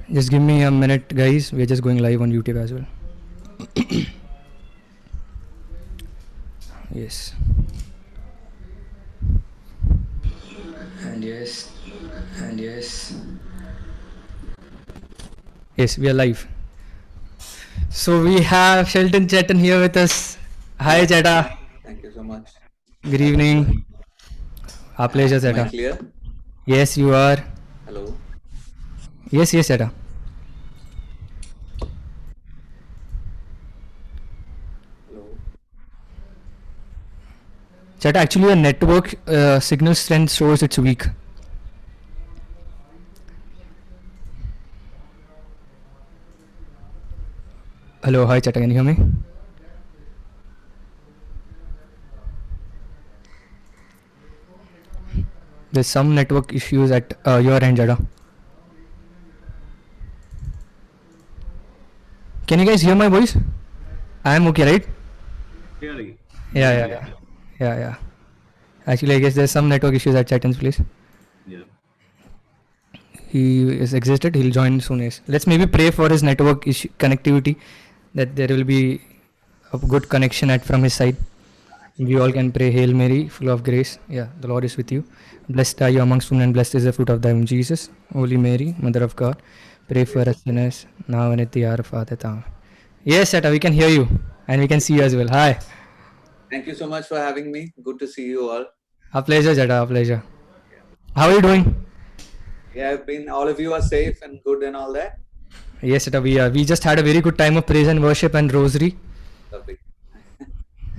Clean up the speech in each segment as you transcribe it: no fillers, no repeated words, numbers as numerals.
Just give me a minute, guys. We're just going live on YouTube as well. Yes. And yes. And yes. Yes, we are live. So we have Shelton Chetan here with us. Hi, Cheta. Thank you so much. Good evening. Our pleasure, Am I Cheta. clear? Yes, you are. Hello. Yes, Cheta. Hello. Cheta, actually, your network signal strength shows it's weak. Hello, hi, Cheta. Can you hear me? There's some network issues at your end, Cheta. Can you guys hear my voice? I am okay, right? Clearly. Yeah. Actually, I guess there's some network issues at Chetan's place. Yeah. He is exited. He'll join soon. Yes. Let's maybe pray for his network issue connectivity, that there will be a good connection at from his side. We all can pray, Hail Mary, full of grace. Yeah, the Lord is with you. Blessed are you amongst women, and blessed is the fruit of thy womb, Jesus. Holy Mary, Mother of God, pray for us sinners, now and at the hour of our death. Amen. Yes, Cheta, we can hear you and we can see you as well. Hi. Thank you so much for having me. Good to see you all. Our pleasure, Cheta, our pleasure. How are you doing? Yeah, all of you are safe and good and all that. Yes, Cheta, we are. We just had a very good time of praise and worship and rosary. Lovely.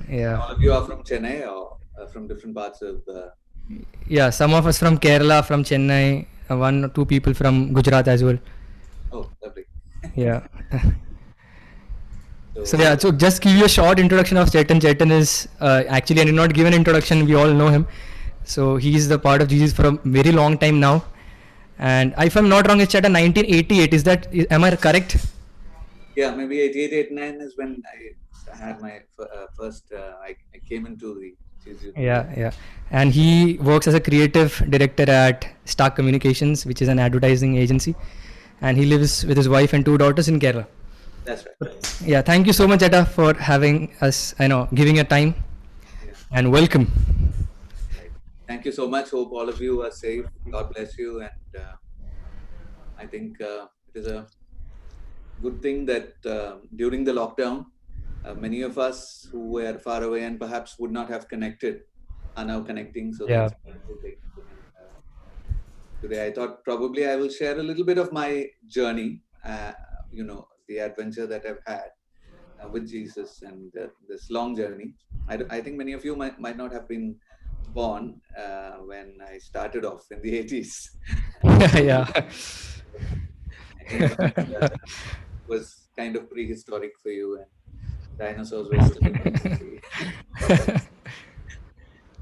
Yeah. All of you are from Chennai or from different parts of Yeah, some of us from Kerala, from Chennai, one or two people from Gujarat as well. Oh, lovely. Yeah. So just give you a short introduction of Chetan. Chetan is actually, I did not give an introduction. We all know him. So he is the part of Jesus for a very long time now. And if I'm not wrong, it's Chetan 1988. Am I correct? Yeah, maybe 88, 89 is when I had my first. I came into the Jesus. Yeah. And he works as a creative director at Stark Communications, which is an advertising agency. And he lives with his wife and two daughters in Kerala. That's right. Yeah, thank you so much, Etta, for having us, giving your time. Yeah. And welcome. Right. Thank you so much. Hope all of you are safe. God bless you. And I think it is a good thing that during the lockdown, many of us who were far away and perhaps would not have connected are now connecting. So that's a wonderful thing. And, today I thought probably I will share a little bit of my journey, the adventure that I've had with Jesus and this long journey. I think many of you might not have been born when I started off in the 80s. Yeah. I think was kind of prehistoric for you, and dinosaurs were still in the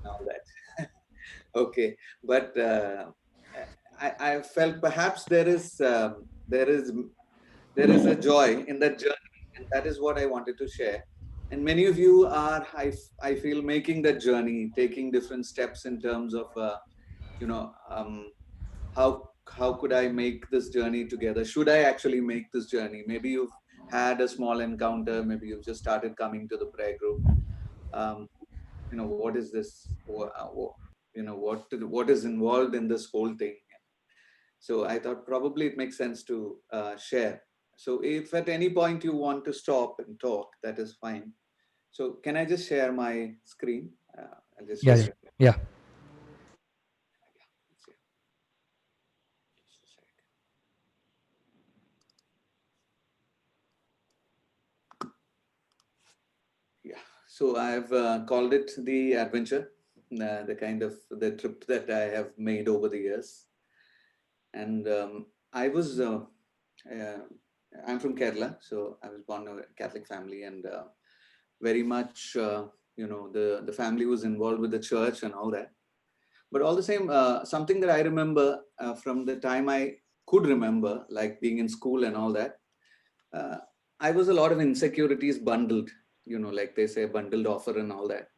all that. Okay, but I felt perhaps there is a joy in that journey, and that is what I wanted to share. And many of you are, I feel, making that journey, taking different steps in terms of, how could I make this journey together? Should I actually make this journey? Maybe you've had a small encounter. Maybe you've just started coming to the prayer group. What is this? What is involved in this whole thing? So I thought probably it makes sense to share. So if at any point you want to stop and talk, that is fine. So can I just share my screen? I'll just share it. Yeah. Yeah. So I've called it the adventure, the trip that I have made over the years. And I was, I'm from Kerala, so I was born in a Catholic family, and very much, the family was involved with the church and all that. But all the same, something that I remember from the time I could remember, like being in school and all that, I was a lot of insecurities bundled, like they say, bundled offer and all that.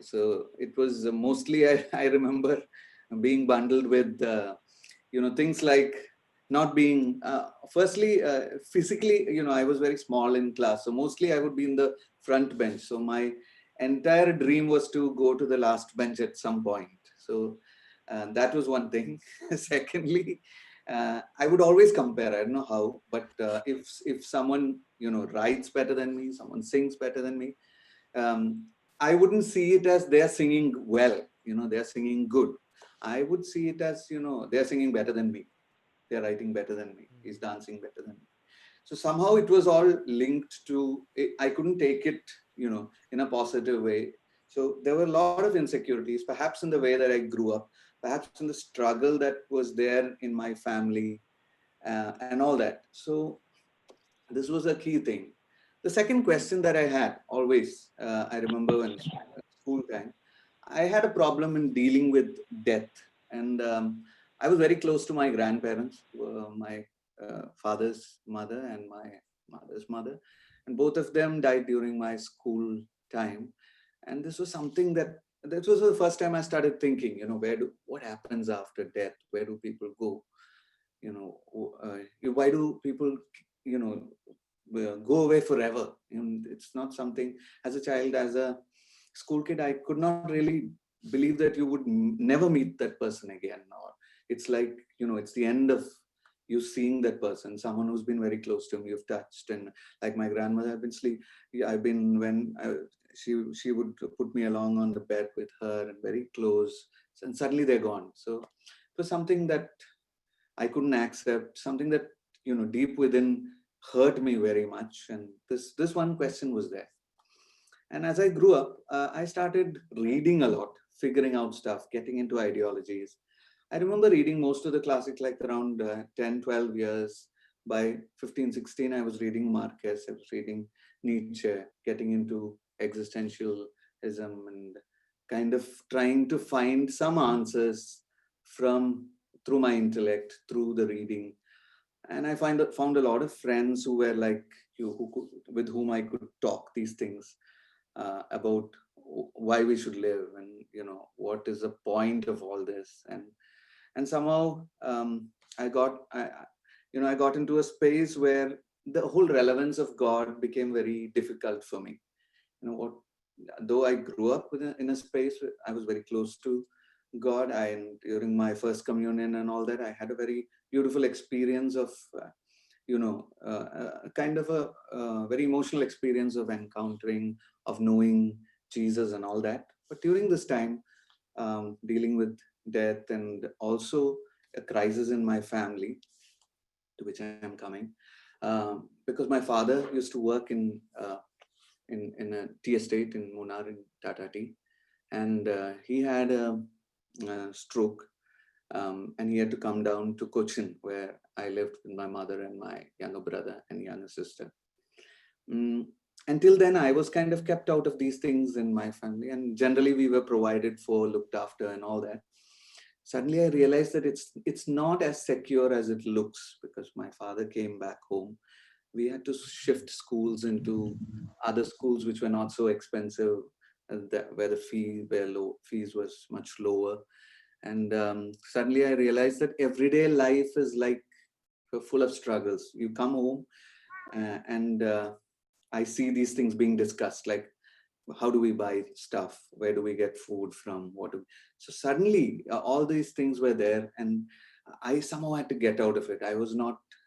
So it was mostly, I remember being bundled with, things like not being, firstly, physically, I was very small in class. So mostly I would be in the front bench. So my entire dream was to go to the last bench at some point. So that was one thing. Secondly, I would always compare. I don't know how, but if someone, writes better than me, someone sings better than me, um, I wouldn't see it as they're singing well, they're singing good. I would see it as, they're singing better than me. They're writing better than me. He's dancing better than me. So somehow it was all linked to, I couldn't take it, in a positive way. So there were a lot of insecurities, perhaps in the way that I grew up, perhaps in the struggle that was there in my family, and all that. So this was a key thing. The second question that I had always, I remember when school time, I had a problem in dealing with death. And I was very close to my grandparents, my father's mother and my mother's mother. And both of them died during my school time. And this was something that was the first time I started thinking, what happens after death? Where do people go? Why do people, you know, go away forever? And it's not something, as a child, as a school kid, I could not really believe that you would never meet that person again. Or it's like, it's the end of you seeing that person, someone who's been very close to him, you've touched. And like my grandmother, I've been, when she would put me along on the bed with her and very close, and suddenly they're gone. So it was something that I couldn't accept, something that, deep within hurt me very much. And this one question was there. And as I grew up, I started reading a lot, figuring out stuff, getting into ideologies. I remember reading most of the classics like around 10, 12 years. By 15, 16, I was reading Marquez, I was reading Nietzsche, getting into existentialism and kind of trying to find some answers from through my intellect, through the reading. And I found a lot of friends who were like you, with whom I could talk these things about why we should live, and what is the point of all this. And somehow I got into a space where the whole relevance of God became very difficult for me. What, though I grew up in a space where I was very close to God, and during my first communion and all that, I had a very beautiful experience of kind of a very emotional experience of encountering, of knowing Jesus and all that. But during this time, dealing with death and also a crisis in my family, to which I am coming, because my father used to work in a tea estate in Munnar in Tata Tea, and he had a stroke, and he had to come down to Cochin, where I lived with my mother and my younger brother and younger sister. Mm, until then, I was kind of kept out of these things in my family, and generally we were provided for, looked after, and all that. Suddenly, I realized that it's not as secure as it looks, because my father came back home. We had to shift schools into other schools which were not so expensive, where the fees was much lower. And suddenly I realized that everyday life is like full of struggles. You come home, and I see these things being discussed, like how do we buy stuff, where do we get food from, so suddenly all these things were there, and I somehow had to get out of it.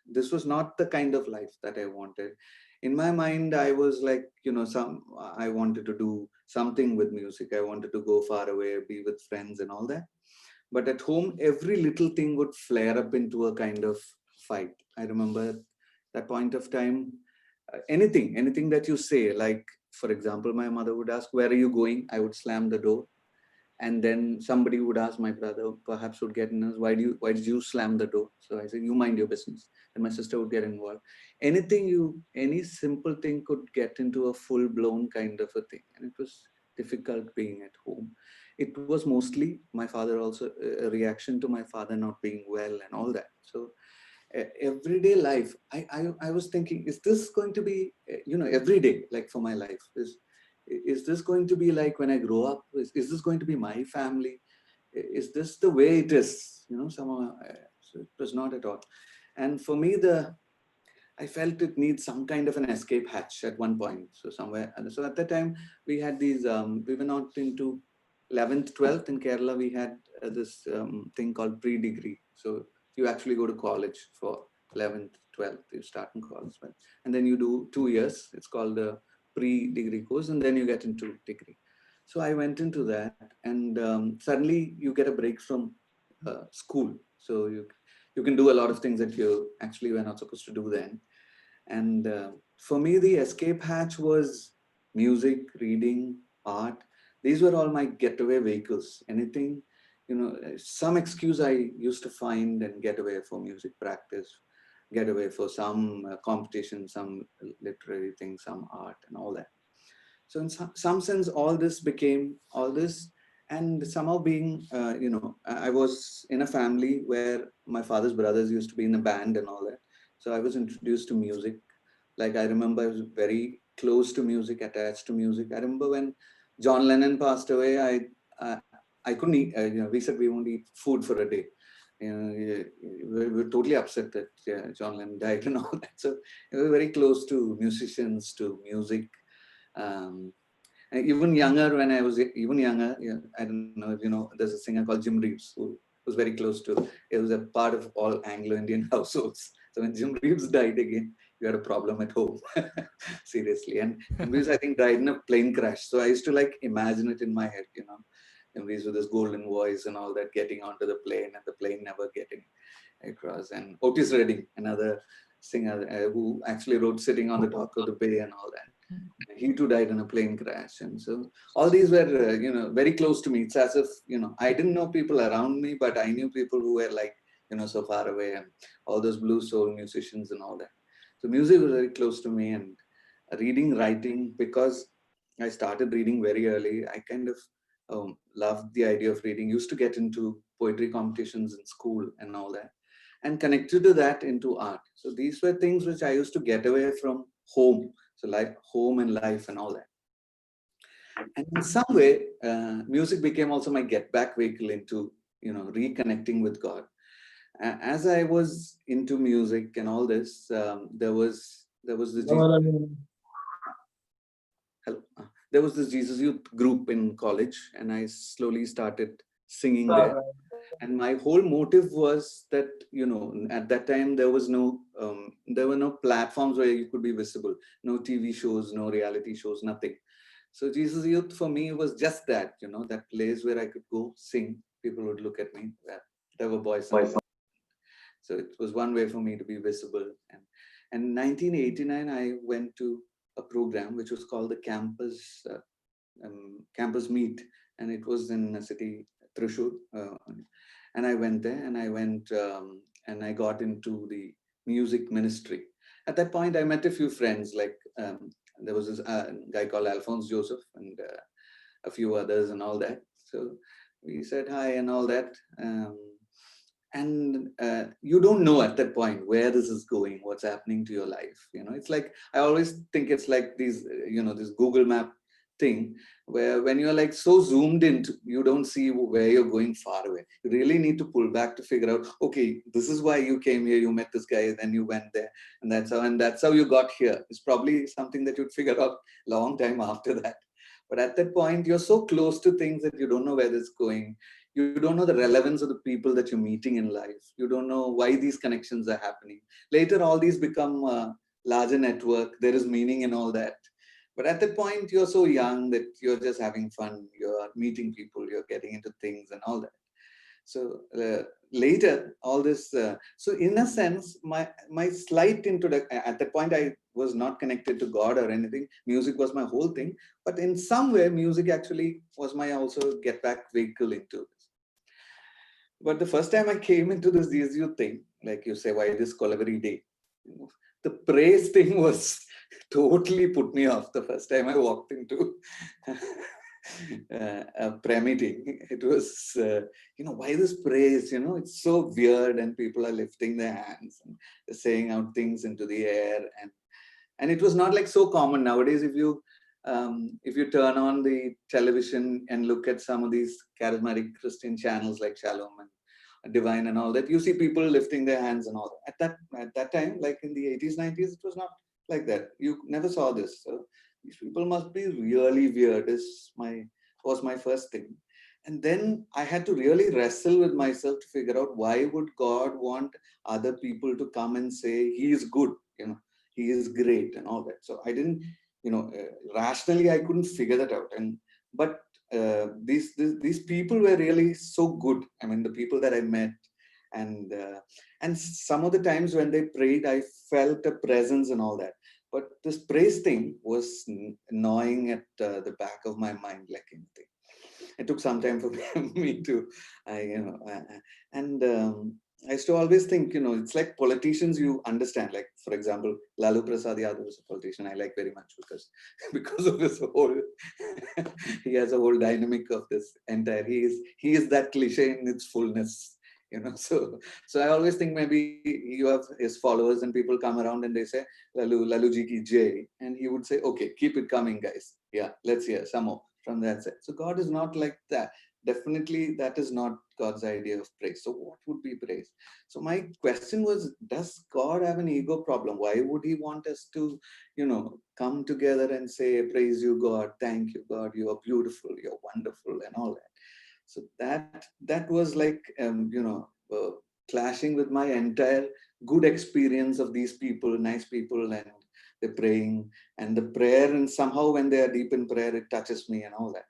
This was not the kind of life that I wanted. In my mind, I was like, I wanted to do something with music, I wanted to go far away, be with friends and all that. But at home, every little thing would flare up into a kind of fight. I remember that point of time, anything that you say, like, for example, my mother would ask, where are you going? I would slam the door. And then somebody would ask, my brother perhaps would get in us, why did you slam the door? So I said, you mind your business. And my sister would get involved. Any simple thing could get into a full blown kind of a thing. And it was difficult being at home. It was mostly my father also, a reaction to my father not being well and all that. So everyday life, I was thinking, is this going to be, every day, like for my life, is this going to be like when I grow up? Is this going to be my family? Is this the way it is? Somehow, so it was not at all. And for me, I felt it needs some kind of an escape hatch at one point. So somewhere, so at that time we had these, we were not into 11th, 12th in Kerala. We had this thing called pre-degree. So you actually go to college for 11th, 12th, you start in college, right? And then you do 2 years. It's called a pre-degree course, and then you get into degree. So I went into that, and suddenly you get a break from school. So you can do a lot of things that you actually were not supposed to do then. And for me, the escape hatch was music, reading, art. These were all my getaway vehicles. Anything, some excuse I used to find and get away for music practice, get away for some competition, some literary thing, some art, and all that. So in some sense, all this became all this. And somehow being, I was in a family where my father's brothers used to be in a band and all that. So I was introduced to music. Like I remember I was very close to music, attached to music. I remember when John Lennon passed away, I couldn't eat, we said we won't eat food for a day. We were totally upset that John Lennon died and all that. So we were very close to musicians, to music. Um, and even younger, when I was even younger, I don't know if you know, there's a singer called Jim Reeves who was very close to, it was a part of all Anglo-Indian households. So when Jim Reeves died again, you had a problem at home, seriously. And Jim Reeves, I think, died in a plane crash. So I used to like imagine it in my head, Jim Reeves with his golden voice and all that, getting onto the plane and the plane never getting across. And Otis Redding, another singer who actually wrote Sitting on the Dock of the Bay and all that. He too died in a plane crash. And so all these were, very close to me. It's as if, I didn't know people around me, but I knew people who were like, so far away, and all those blue soul musicians and all that. So music was very close to me, and reading, writing, because I started reading very early. I kind of loved the idea of reading, used to get into poetry competitions in school and all that, and connected to that into art. So these were things which I used to get away from home. So like home and life and all that. And in some way, music became also my get back vehicle into, reconnecting with God. As I was into music and all this, there was the there was this Jesus Youth group in college, and I slowly started singing there. And my whole motive was that, at that time there were no platforms where you could be visible, no TV shows, no reality shows, nothing. So Jesus Youth for me was just that, that place where I could go sing. People would look at me, whatever boys. So it was one way for me to be visible. And in 1989, I went to a program which was called the Campus Meet, and it was in a city, Thrissur. And I went there, and and I got into the music ministry. At that point, I met a few friends, like there was this guy called Alphonse Joseph and a few others and all that. So we said hi and all that. And you don't know at that point where this is going, what's happening to your life. It's like, I always think it's like these, this Google map thing, where when you're like so zoomed in, you don't see where you're going far away. You really need to pull back to figure out, okay, this is why you came here, you met this guy, then you went there, and that's how you got here. It's probably something that you'd figure out long time after that. But at that point, you're so close to things that you don't know where this is going. You don't know the relevance of the people that you're meeting in life. You don't know why these connections are happening. Later, all these become a larger network. There is meaning in all that. But at that point, you're so young that you're just having fun. You're meeting people, you're getting into things and all that. So later, all this. So in a sense, my slight introduction, at that point, I was not connected to God or anything. Music was my whole thing. But in some way, music actually was my also get back vehicle into this. But the first time I came into this DSU thing, like you say, why this Collavery Day? The praise thing was totally put me off the first time I walked into a prayer meeting. It was, why this praise? It's so weird, and people are lifting their hands and saying out things into the air, and it was not like so common nowadays. If you turn on the television and look at some of these charismatic Christian channels like Shalom and divine and all that. You see people lifting their hands and all that. At that time, like in the 80s, 90s, it was not like that. You never saw this. So these people must be really weird. Was my first thing. And then I had to really wrestle with myself to figure out, why would God want other people to come and say he is good, he is great and all that. So I didn't, rationally I couldn't figure that out. But these people were really so good. I mean, the people that I met, and some of the times when they prayed, I felt a presence and all that. But this praise thing was gnawing at the back of my mind like anything. It took some time for me to, and I used to always think, it's like politicians you understand. Like, for example, Lalu Prasad Yadav is a politician I like very much because of his whole, he has a whole dynamic of this entire, he is that cliche in its fullness. So I always think maybe you have his followers and people come around and they say, Lalu ji ki jai. And he would say, okay, keep it coming, guys. Yeah, let's hear some more from that side. So God is not like that. Definitely, that is not God's idea of praise. So what would be praise? So my question was, does God have an ego problem? Why would he want us to, come together and say, praise you, God, thank you, God, you are beautiful, you're wonderful, and all that. So that was like, clashing with my entire good experience of these people, nice people, and they're praying, and the prayer, and somehow when they are deep in prayer, it touches me and all that.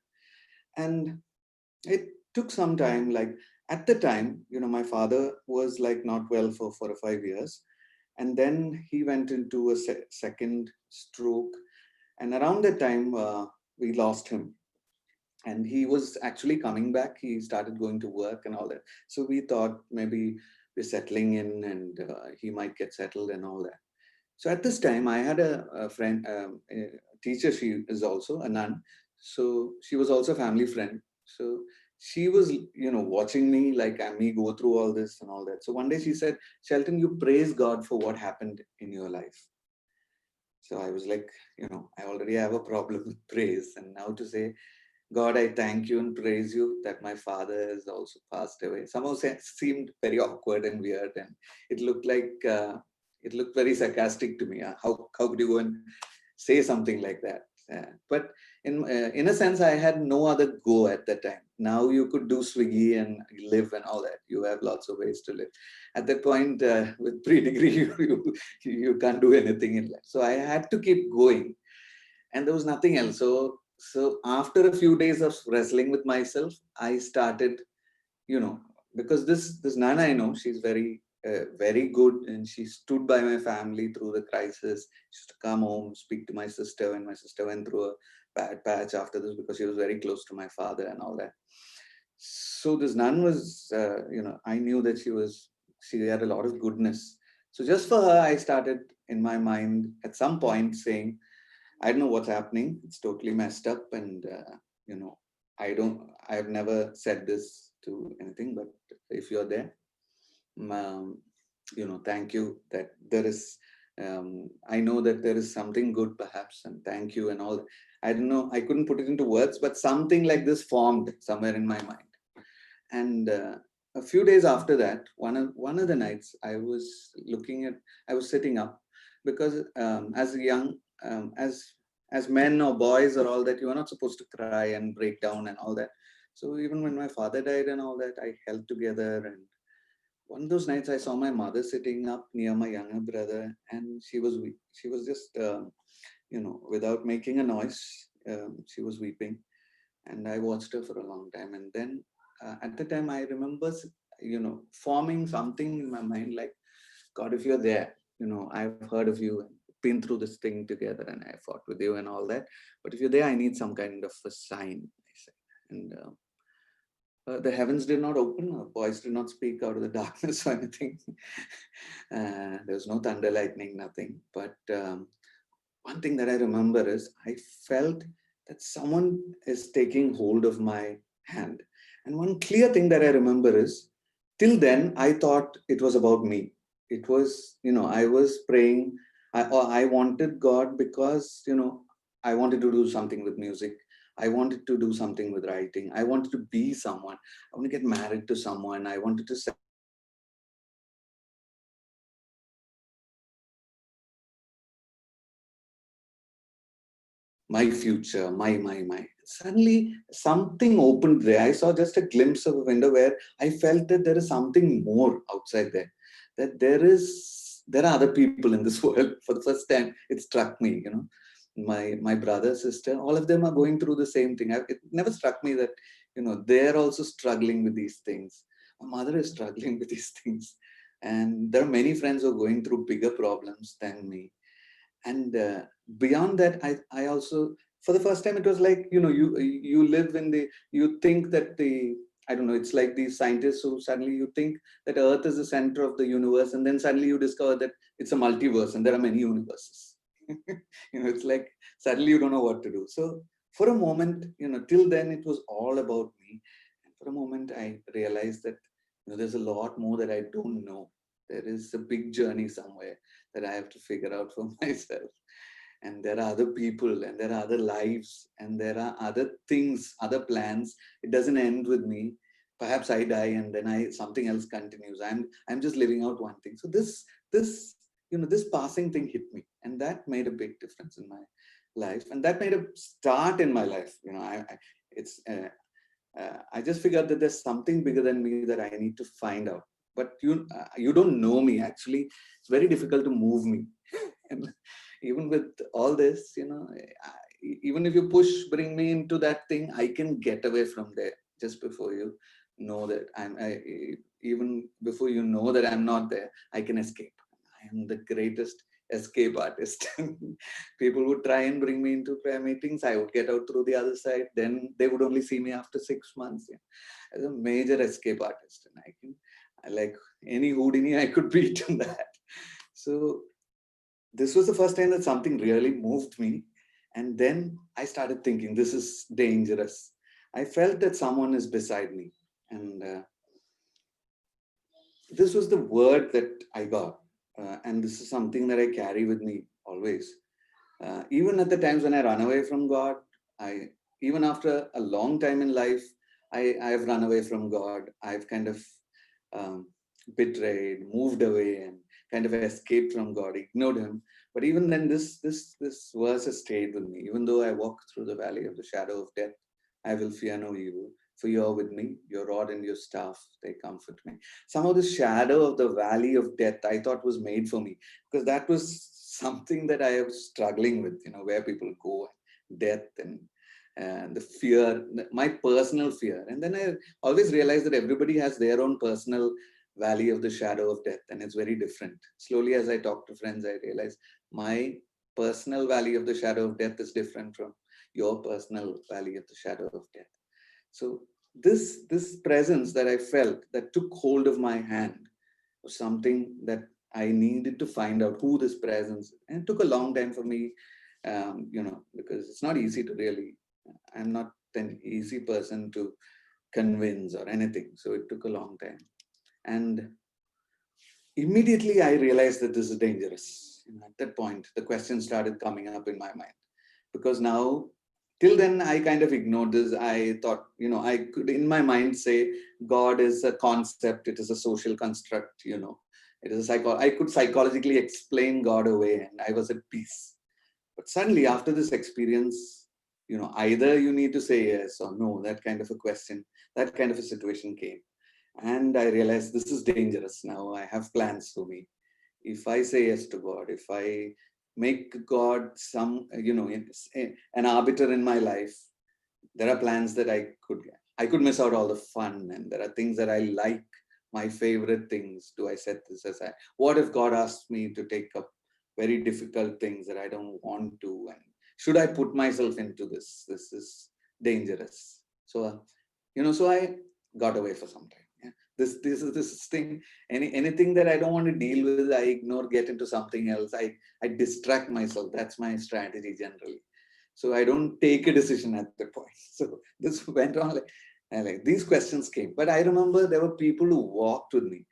And it took some time. Like at the time, my father was like not well for 4 or 5 years, and then he went into a second stroke, and around that time we lost him. And he was actually coming back. He started going to work and all that. So we thought maybe we're settling in, and he might get settled and all that. So at this time, I had a friend, a teacher. She is also a nun. So she was also a family friend. So she was, watching me, like me go through all this and all that. So one day she said, Shelton, you praise God for what happened in your life. So I was like, I already have a problem with praise. And now to say, God, I thank you and praise you that my father has also passed away. Somehow seemed very awkward and weird, and it looked like it looked very sarcastic to me. How could you go and say something like that? But in a sense, I had no other go at that time. Now you could do Swiggy and live and all that. You have lots of ways to live. At that point, with pre-degree, you can't do anything in life. So I had to keep going, and there was nothing else. So after a few days of wrestling with myself, I started, because this Nana I know, she's very good, and she stood by my family through the crisis. She used to come home, speak to my sister, and my sister went through a bad patch after this because she was very close to my father and all that. So this nun was, I knew that she had a lot of goodness. So just for her, I started in my mind at some point saying, I don't know what's happening. It's totally messed up. And, I've never said this to anything, but if you're there, thank you that there is, I know that there is something good perhaps, and thank you and all that. I don't know, I couldn't put it into words, but something like this formed somewhere in my mind. And a few days after that, one of the nights I was sitting up, because as young, as men or boys or all that, you are not supposed to cry and break down and all that. So even when my father died and all that, I held together. And one of those nights, I saw my mother sitting up near my younger brother, and she was just, without making a noise, she was weeping. And I watched her for a long time. And then at the time, I remember, forming something in my mind like, God, if you're there, I've heard of you and been through this thing together, and I fought with you and all that. But if you're there, I need some kind of a sign, I said. And the heavens did not open, or voice did not speak out of the darkness or anything. There was no thunder, lightning, nothing. But one thing that I remember is I felt that someone is taking hold of my hand. And one clear thing that I remember is, till then, I thought it was about me. It was, I was praying. I wanted God because, I wanted to do something with music. I wanted to do something with writing. I wanted to be someone. I want to get married to someone. I wanted to my future, my. Suddenly something opened there. I saw just a glimpse of a window where I felt that there is something more outside there. That there are other people in this world. For the first time, it struck me, my brother, sister, all of them are going through the same thing. It never struck me that, they're also struggling with these things. My mother is struggling with these things. And there are many friends who are going through bigger problems than me. And beyond that, I also, for the first time, it was like, you live in you think that I don't know, it's like these scientists who suddenly you think that Earth is the center of the universe, and then suddenly you discover that it's a multiverse and there are many universes. It's like suddenly you don't know what to do. So for a moment, till then it was all about me. And for a moment, I realized that there's a lot more that I don't know. There is a big journey somewhere that I have to figure out for myself. And there are other people, and there are other lives, and there are other things, other plans. It doesn't end with me. Perhaps I die and then something else continues. I'm just living out one thing. So this passing thing hit me, and that made a big difference in my life, and that made a start in my life. I just figured that there's something bigger than me that I need to find out. But you don't know me. Actually, it's very difficult to move me. And even with all this, even if you bring me into that thing, I can get away from there just before you know that even before you know that I'm not there, I can escape. I am the greatest escape artist. People would try and bring me into prayer meetings. I would get out through the other side. Then they would only see me after 6 months. Yeah. As a major escape artist, and I like any Houdini, I could beat in that. So this was the first time that something really moved me. And then I started thinking, this is dangerous. I felt that someone is beside me. And this was the word that I got. And this is something that I carry with me always. Even at the times when I run away from God, even after a long time in life, I've run away from God. I've kind of betrayed, moved away, and kind of escaped from God, ignored Him. But even then, this verse has stayed with me. Even though I walk through the valley of the shadow of death, I will fear no evil. For you are with me, your rod and your staff, they comfort me. Somehow the shadow of the valley of death, I thought was made for me, because that was something that I was struggling with, where people go, death and the fear, my personal fear. And then I always realized that everybody has their own personal valley of the shadow of death, and it's very different. Slowly, as I talk to friends, I realize my personal valley of the shadow of death is different from your personal valley of the shadow of death. So this presence that I felt that took hold of my hand was something that I needed to find out who this presence, and it took a long time for me, because it's not easy to really, I'm not an easy person to convince or anything. So it took a long time. And immediately I realized that this is dangerous. At that point, the question started coming up in my mind, because now, till then, I kind of ignored this. I thought, I could in my mind say God is a concept, it is a social construct, it is I could psychologically explain God away, and I was at peace. But suddenly, after this experience, either you need to say yes or no, that kind of a question, that kind of a situation came. And I realized this is dangerous. Now I have plans for me. If I say yes to God, if I make God an arbiter in my life, there are plans that I could miss out all the fun, and there are things that I like, my favorite things. Do I set this aside? What if God asks me to take up very difficult things that I don't want to? And should I put myself into this? This is dangerous. So, so I got away for some time. Yeah. This thing, anything that I don't want to deal with, I ignore, get into something else. I distract myself. That's my strategy generally. So I don't take a decision at that point. So this went on like these questions came. But I remember there were people who walked with me.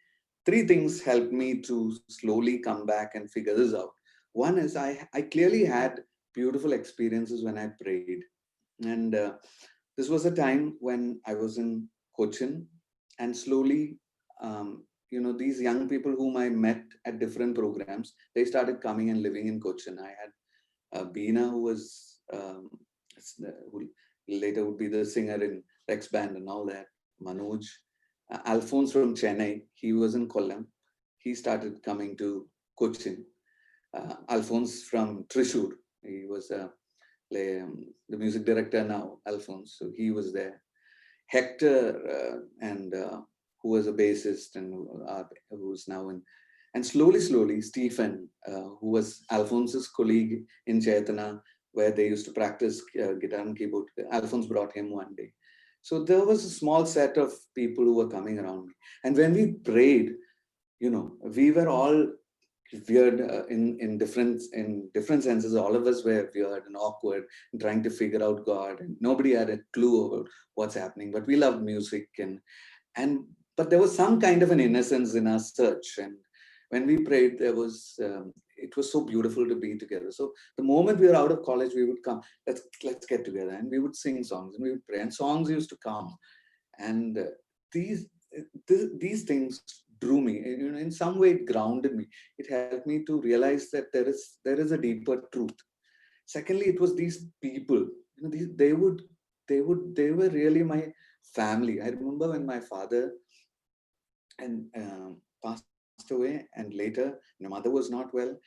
Three things helped me to slowly come back and figure this out. One is I clearly had beautiful experiences when I prayed. And this was a time when I was in Cochin, and slowly, these young people whom I met at different programs, they started coming and living in Cochin. I had Beena, who was who later would be the singer in Rex Band and all that, Manoj. Alphonse from Chennai, he was in Kollam. He started coming to Cochin. Alphonse from Trishur, he was the music director now, Alphonse, so he was there. Hector, and who was a bassist and who's now in, and slowly, Stephen, who was Alphonse's colleague in Chaitana, where they used to practice guitar and keyboard. Alphonse brought him one day. So there was a small set of people who were coming around me. And when we prayed, we were all weird in different senses. All of us were weird and awkward and trying to figure out God, and nobody had a clue about what's happening. But we loved music, but there was some kind of an innocence in our search. And when we prayed, there was it was so beautiful to be together. So the moment we were out of college, we would come, let's get together, and we would sing songs and we would pray, and songs used to come. And these things drew me. In some way it grounded me. It helped me to realize that there is a deeper truth. Secondly, it was these people, they were really my family. I remember when my father and passed away, and later my mother was not well.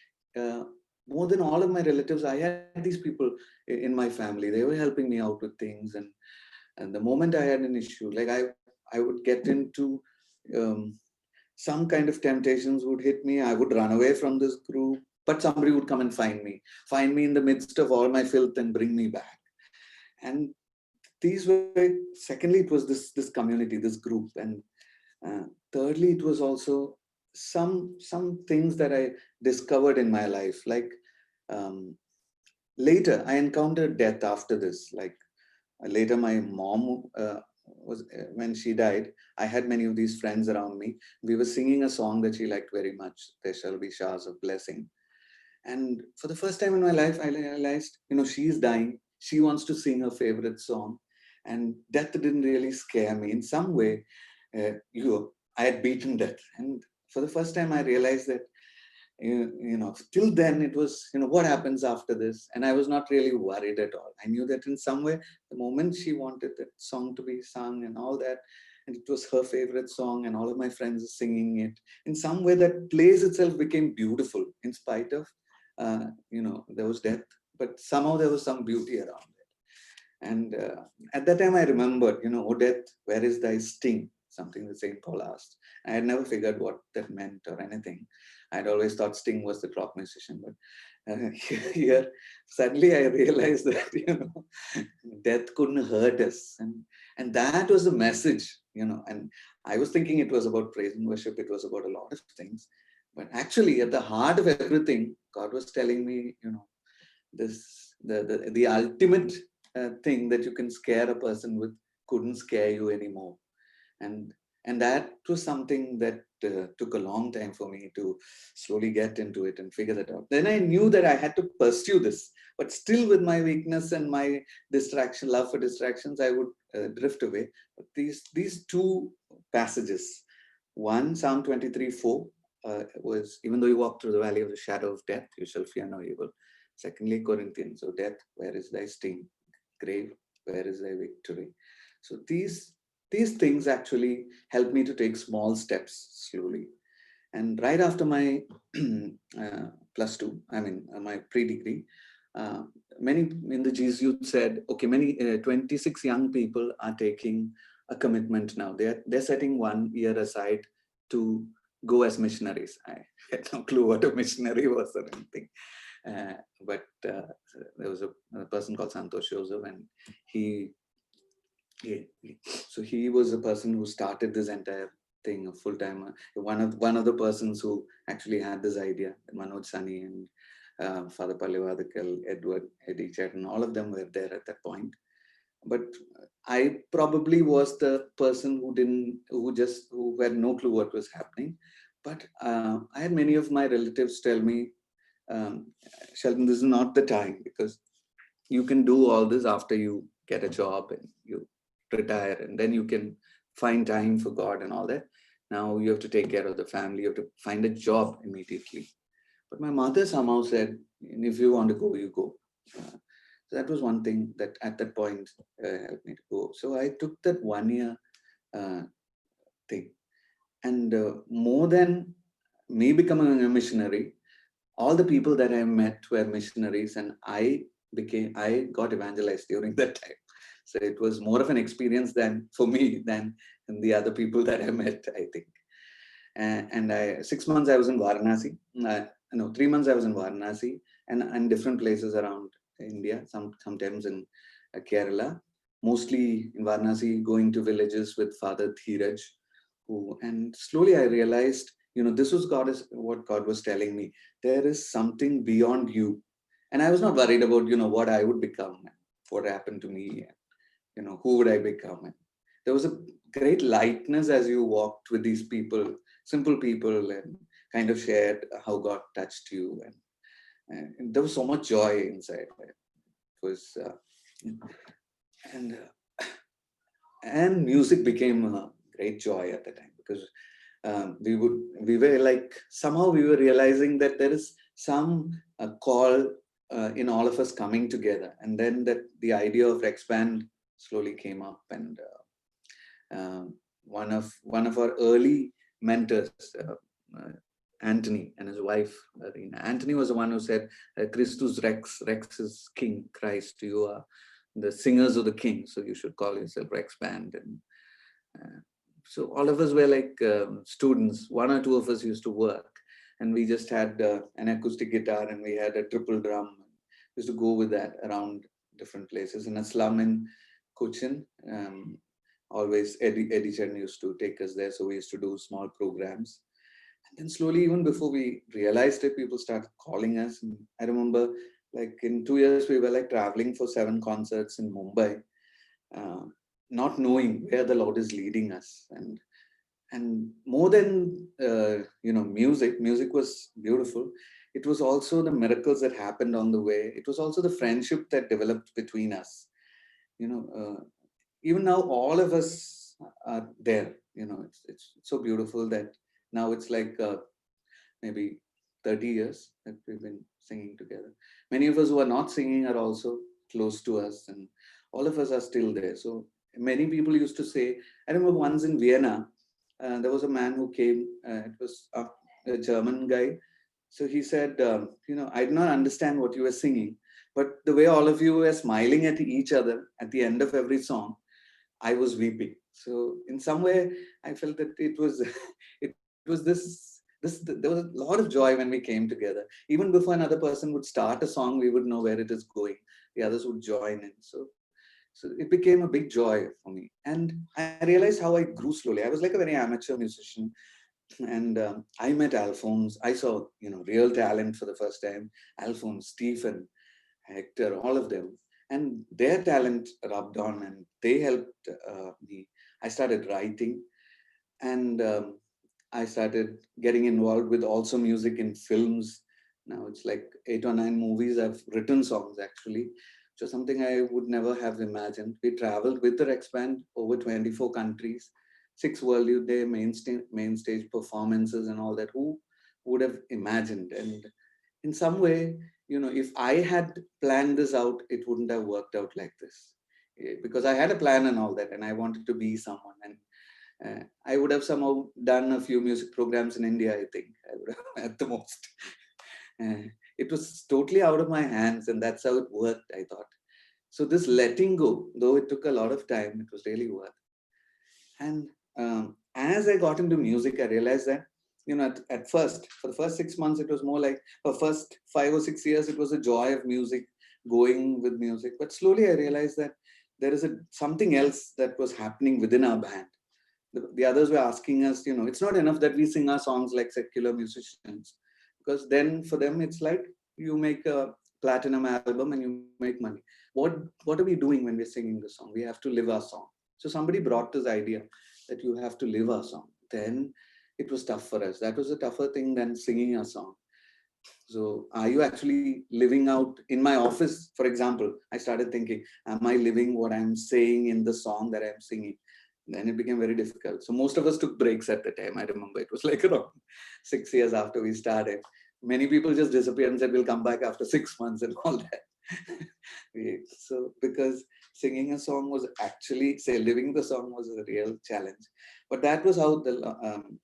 More than all of my relatives, I had these people in my family. They were helping me out with things, and the moment I had an issue, like I would get into some kind of temptations would hit me. I would run away from this group, but somebody would come and find me in the midst of all my filth and bring me back. And these were, secondly, it was this community, this group. And thirdly, it was also some things that I discovered in my life. Like later, I encountered death after this. Like later, my mom when she died, I had many of these friends around me. We were singing a song that she liked very much, There Shall Be Showers of Blessing. And for the first time in my life, I realized, she's dying. She wants to sing her favorite song. And death didn't really scare me. In some way, I had beaten death. And for the first time, I realized that, till then it was, what happens after this? And I was not really worried at all. I knew that in some way, the moment she wanted that song to be sung and all that, and it was her favorite song and all of my friends are singing it, in some way that place itself became beautiful in spite of, there was death, but somehow there was some beauty around it. And at that time I remembered, oh death, where is thy sting? Something that St. Paul asked. I had never figured what that meant or anything. I'd always thought Sting was the clock musician, but here suddenly I realized that death couldn't hurt us, and that was the message. And I was thinking it was about praise and worship. It was about a lot of things, but actually at the heart of everything, God was telling me, this the ultimate thing that you can scare a person with couldn't scare you anymore. And that was something that took a long time for me to slowly get into it and figure that out. Then I knew that I had to pursue this, but still with my weakness and my love for distractions, I would drift away. But these two passages, one, Psalm 23:4, was, even though you walk through the valley of the shadow of death, you shall fear no evil. Secondly, Corinthians, so death, where is thy sting? Grave, where is thy victory? So these things actually helped me to take small steps slowly. And right after my plus two, my pre-degree, many in the G's Youth said, okay, many 26 young people are taking a commitment now. They're setting 1 year aside to go as missionaries. I had no clue what a missionary was or anything. But there was a person called Santosh Joseph, and so he was the person who started this entire thing, a full-time. One of the persons who actually had this idea, Manoj Sani and Father Pallivadikal, Edward, Eddie Chetan, all of them were there at that point. But I probably was the person who had no clue what was happening. But I had many of my relatives tell me, Shelton, this is not the time, because you can do all this after you get a job and you retire, and then you can find time for God and all that. Now you have to take care of the family, you have to find a job immediately. But my mother somehow said, if you want to go, you go. So that was one thing that at that point helped me to go. So I took that 1 year thing. And more than me becoming a missionary, all the people that I met were missionaries, and I got evangelized during that time. So it was more of an experience than for me than the other people that I met, I think. And 6 months I was in Varanasi. No, 3 months I was in Varanasi and different places around India. Sometimes in Kerala, mostly in Varanasi, going to villages with Father Dheeraj. And slowly I realized, this was what God was telling me. There is something beyond you, and I was not worried about what I would become, what happened to me, who would I become. And there was a great lightness as you walked with these people, simple people, and kind of shared how God touched you, and there was so much joy inside. It was, and music became a great joy at the time, because we were like, somehow we were realizing that there is some call in all of us coming together, and then that the idea of Expand slowly came up. And one of our early mentors, Anthony, and his wife Arena. Anthony was the one who said, Christus Rex is King Christ, you are the singers of the King, so you should call yourself Rex Band. And so all of us were like students. One or two of us used to work, and we just had an acoustic guitar, and we had a triple drum. We used to go with that around different places. In a slum in Cochin, always Eddie Chen used to take us there, so we used to do small programs. And then slowly, even before we realized it, people started calling us. And I remember, like in 2 years, we were like traveling for 7 concerts in Mumbai, not knowing where the Lord is leading us. And more than music was beautiful. It was also the miracles that happened on the way. It was also the friendship that developed between us. Even now, all of us are there. It's so beautiful that now it's like maybe 30 years that we've been singing together. Many of us who are not singing are also close to us, and all of us are still there. So many people used to say, I remember once in Vienna, there was a man who came, it was a German guy. So he said, I did not understand what you were singing, but the way all of you were smiling at each other at the end of every song, I was weeping. So in some way, I felt that it was it was there was a lot of joy when we came together. Even before another person would start a song, we would know where it is going. The others would join in. So it became a big joy for me. And I realized how I grew slowly. I was like a very amateur musician. And I met Alphonse. I saw, real talent for the first time. Alphonse, Stephen, Hector, all of them. And their talent rubbed on, and they helped me. I started writing, and I started getting involved with also music in films. Now it's like 8 or 9 movies I've written songs, actually, which is something I would never have imagined. We traveled with the Rex Band over 24 countries, 6 World Youth Day main stage performances and all that. Who would have imagined? And in some way, if I had planned this out, it wouldn't have worked out like this. Because I had a plan and all that, and I wanted to be someone. And I would have somehow done a few music programs in India, I think. I would have at the most. It was totally out of my hands, and that's how it worked, I thought. So this letting go, though it took a lot of time, it was really worth. And as I got into music, I realized that, at first, for the first 6 months, it was more like, for first 5 or 6 years, it was a joy of music, going with music. But slowly I realized that there is something else that was happening within our band. The others were asking us, it's not enough that we sing our songs like secular musicians, because then for them, it's like you make a platinum album and you make money. What are we doing when we're singing the song? We have to live our song. So somebody brought this idea that you have to live our song. Then it was tough for us. That was a tougher thing than singing a song. So are you actually living out in my office? For example, I started thinking, am I living what I'm saying in the song that I'm singing? Then it became very difficult. So most of us took breaks at the time. I remember it was like around 6 years after we started. Many people just disappeared and said, we'll come back after 6 months and all that. So because singing a song was actually, say, living the song was a real challenge. But that was how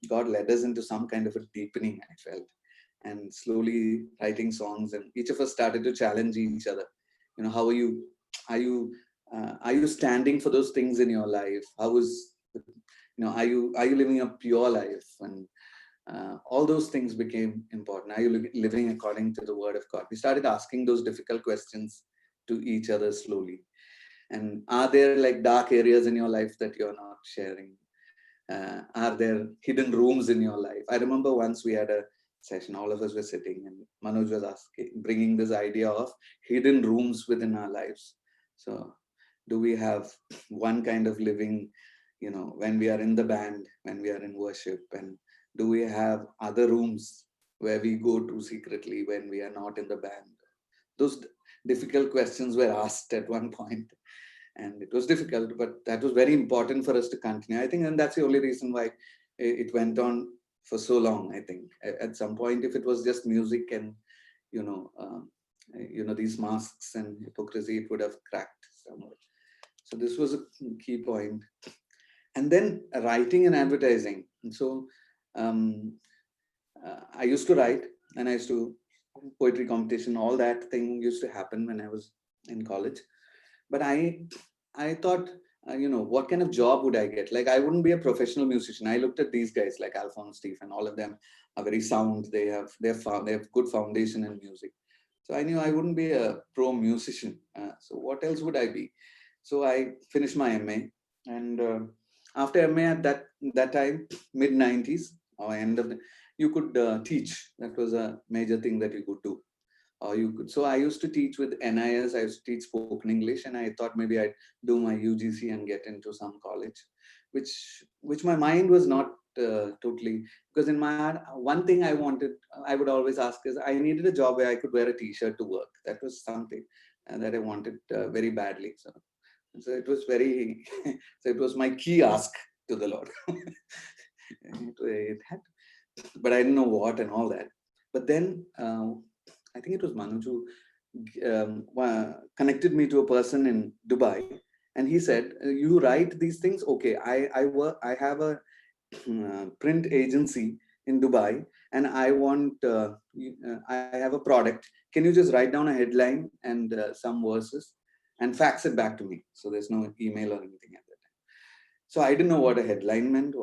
God led us into some kind of a deepening, I felt. And slowly writing songs, and each of us started to challenge each other. How are you? Are you standing for those things in your life? Are you living a pure life? And all those things became important. Are you living according to the word of God? We started asking those difficult questions to each other slowly. And are there like dark areas in your life that you're not sharing? Are there hidden rooms in your life? I remember once we had a session, all of us were sitting, and Manoj was bringing this idea of hidden rooms within our lives. So, do we have one kind of living, when we are in the band, when we are in worship, and do we have other rooms where we go to secretly when we are not in the band? Those difficult questions were asked at one point, and it was difficult, but that was very important for us to continue, I think. And that's the only reason why it went on for so long, I think. At some point, if it was just music and these masks and hypocrisy, it would have cracked somewhere. So this was a key point. And then writing and advertising. And so I used to write, and I used to poetry competition, all that thing used to happen when I was in college. But I thought, what kind of job would I get? Like, I wouldn't be a professional musician. I looked at these guys like Alphonse, Steve, and all of them are very sound. They have good foundation in music. So I knew I wouldn't be a pro musician. So what else would I be? So I finished my MA, and after MA at that time, mid 90s or end of the, you could teach. That was a major thing that you could do. So I used to teach with NIS. I used to teach spoken English, and I thought maybe I'd do my UGC and get into some college, which my mind was not totally, because in my one thing I would always ask is, I needed a job where I could wear a T-shirt to work. That was something that I wanted very badly. So it was very, so it was my key ask to the Lord. it had, but I didn't know what and all that. But then I think it was Manoj who connected me to a person in Dubai, and he said, "You write these things? Okay, I have a print agency in Dubai, and I have a product. Can you just write down a headline and some verses and fax it back to me?" So there's no email or anything at that time. So I didn't know what a headline meant.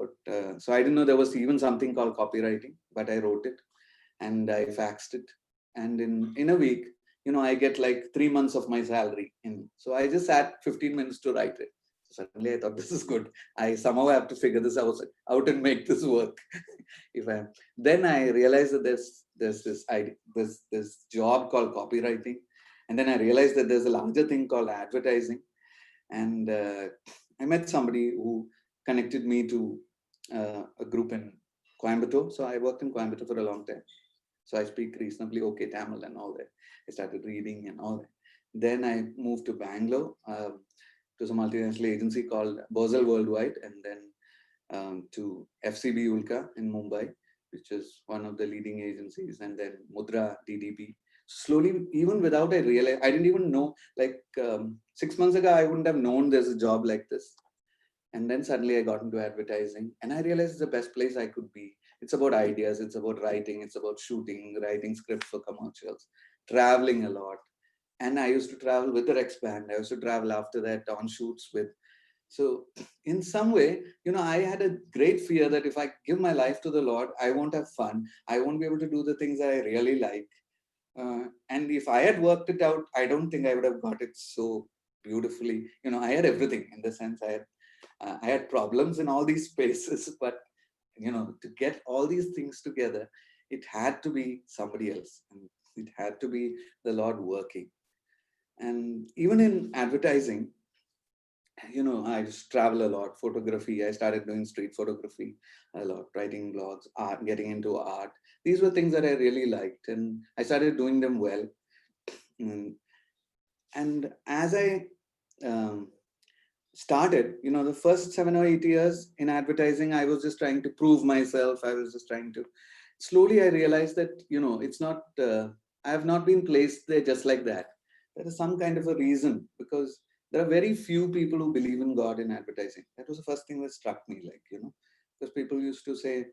So I didn't know there was even something called copywriting, but I wrote it and I faxed it. And in a week, I get like 3 months of my salary. So I just sat 15 minutes to write it. So suddenly I thought, this is good. I somehow have to figure this out and make this work. Then I realized that there's this job called copywriting. And then I realized that there's a larger thing called advertising. And I met somebody who connected me to a group in Coimbatore. So I worked in Coimbatore for a long time. So I speak reasonably okay Tamil and all that. I started reading and all that. Then I moved to Bangalore to some multinational agency called Bosel Worldwide, and then to FCB Ulka in Mumbai, which is one of the leading agencies, and then Mudra DDB. Slowly, even without I realize, I didn't even know, like 6 months ago, I wouldn't have known there's a job like this. And then suddenly I got into advertising, and I realized it's the best place I could be. It's about ideas, it's about writing, it's about shooting, writing scripts for commercials, traveling a lot. And I used to travel with the Rex Band. I used to travel after that on shoots with. So in some way, I had a great fear that if I give my life to the Lord, I won't have fun. I won't be able to do the things that I really like. And if I had worked it out, I don't think I would have got it so beautifully. I had everything in the sense I had problems in all these spaces, but to get all these things together, it had to be somebody else, and it had to be the Lord working. And even in advertising, I just travel a lot. Photography, I started doing street photography a lot, writing blogs, art, getting into art. These were things that I really liked, and I started doing them well. And as I started, the first 7 or 8 years in advertising, I was just trying to prove myself. I was just trying to. Slowly, I realized that it's not. I have not been placed there just like that. there is some kind of a reason, because there are very few people who believe in God in advertising. That was the first thing that struck me, like, because people used to say,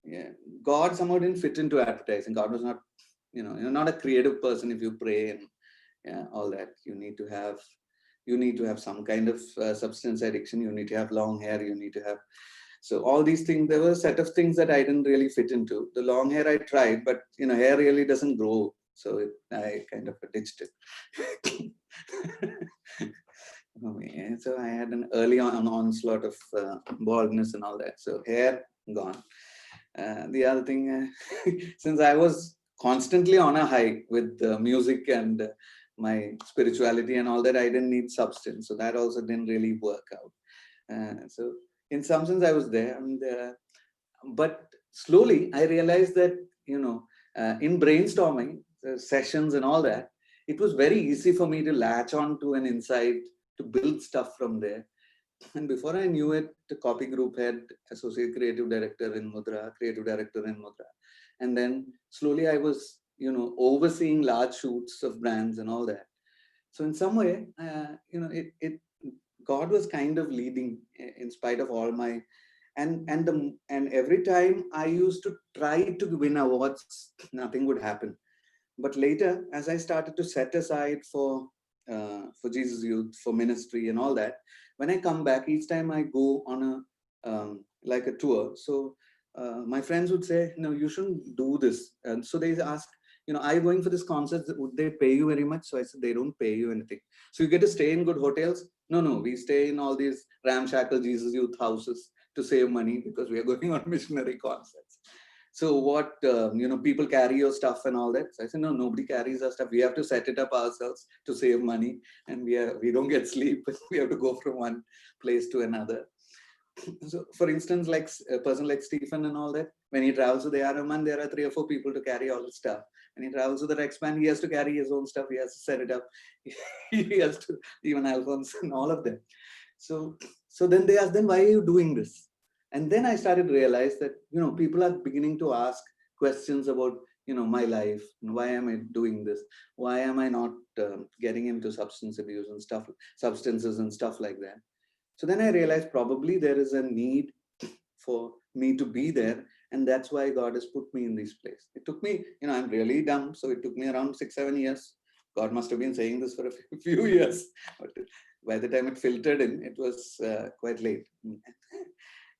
yeah, God somehow didn't fit into advertising. God was not, you're not a creative person if you pray and all that. You need to have some kind of substance addiction. You need to have long hair. You need to have, so all these things, there were a set of things that I didn't really fit into. The long hair I tried, but hair really doesn't grow. So I kind of ditched it. Oh, yeah. So I had an early onslaught of baldness and all that. So hair gone. The other thing, since I was constantly on a high with music and my spirituality and all that, I didn't need substance. So that also didn't really work out. So in some sense, I was there. But slowly, I realized that, in brainstorming sessions and all that, it was very easy for me to latch on to an insight, to build stuff from there. And before I knew it, the copy group had associate creative director in Mudra, creative director in Mudra. And then slowly I was, overseeing large shoots of brands and all that. So in some way, God was kind of leading in spite of all my, and every time I used to try to win awards, nothing would happen. But later, as I started to set aside for Jesus Youth, for ministry and all that, when I come back, each time I go on like a tour, so my friends would say, no, you shouldn't do this. And so they ask, are you going for this concert? Would they pay you very much? So I said, they don't pay you anything. So you get to stay in good hotels? No, we stay in all these ramshackle Jesus Youth houses to save money because we are going on missionary concerts. So what, people carry your stuff and all that. So I said, no, nobody carries our stuff. We have to set it up ourselves to save money. And we don't get sleep. We have to go from one place to another. So for instance, like a person like Stephen and all that, when he travels to the Araman, there are 3 or 4 people to carry all the stuff. When he travels to the next band, he has to carry his own stuff. He has to set it up. He has to, even Alphonse and all of them. So then they ask them, why are you doing this? And then I started to realize that, people are beginning to ask questions about, my life. Why am I doing this? Why am I not getting into substance abuse and substances and stuff like that? So then I realized probably there is a need for me to be there. And that's why God has put me in this place. It took me, I'm really dumb. So it took me around 6-7 years. God must have been saying this for a few years. But by the time it filtered in, it was quite late.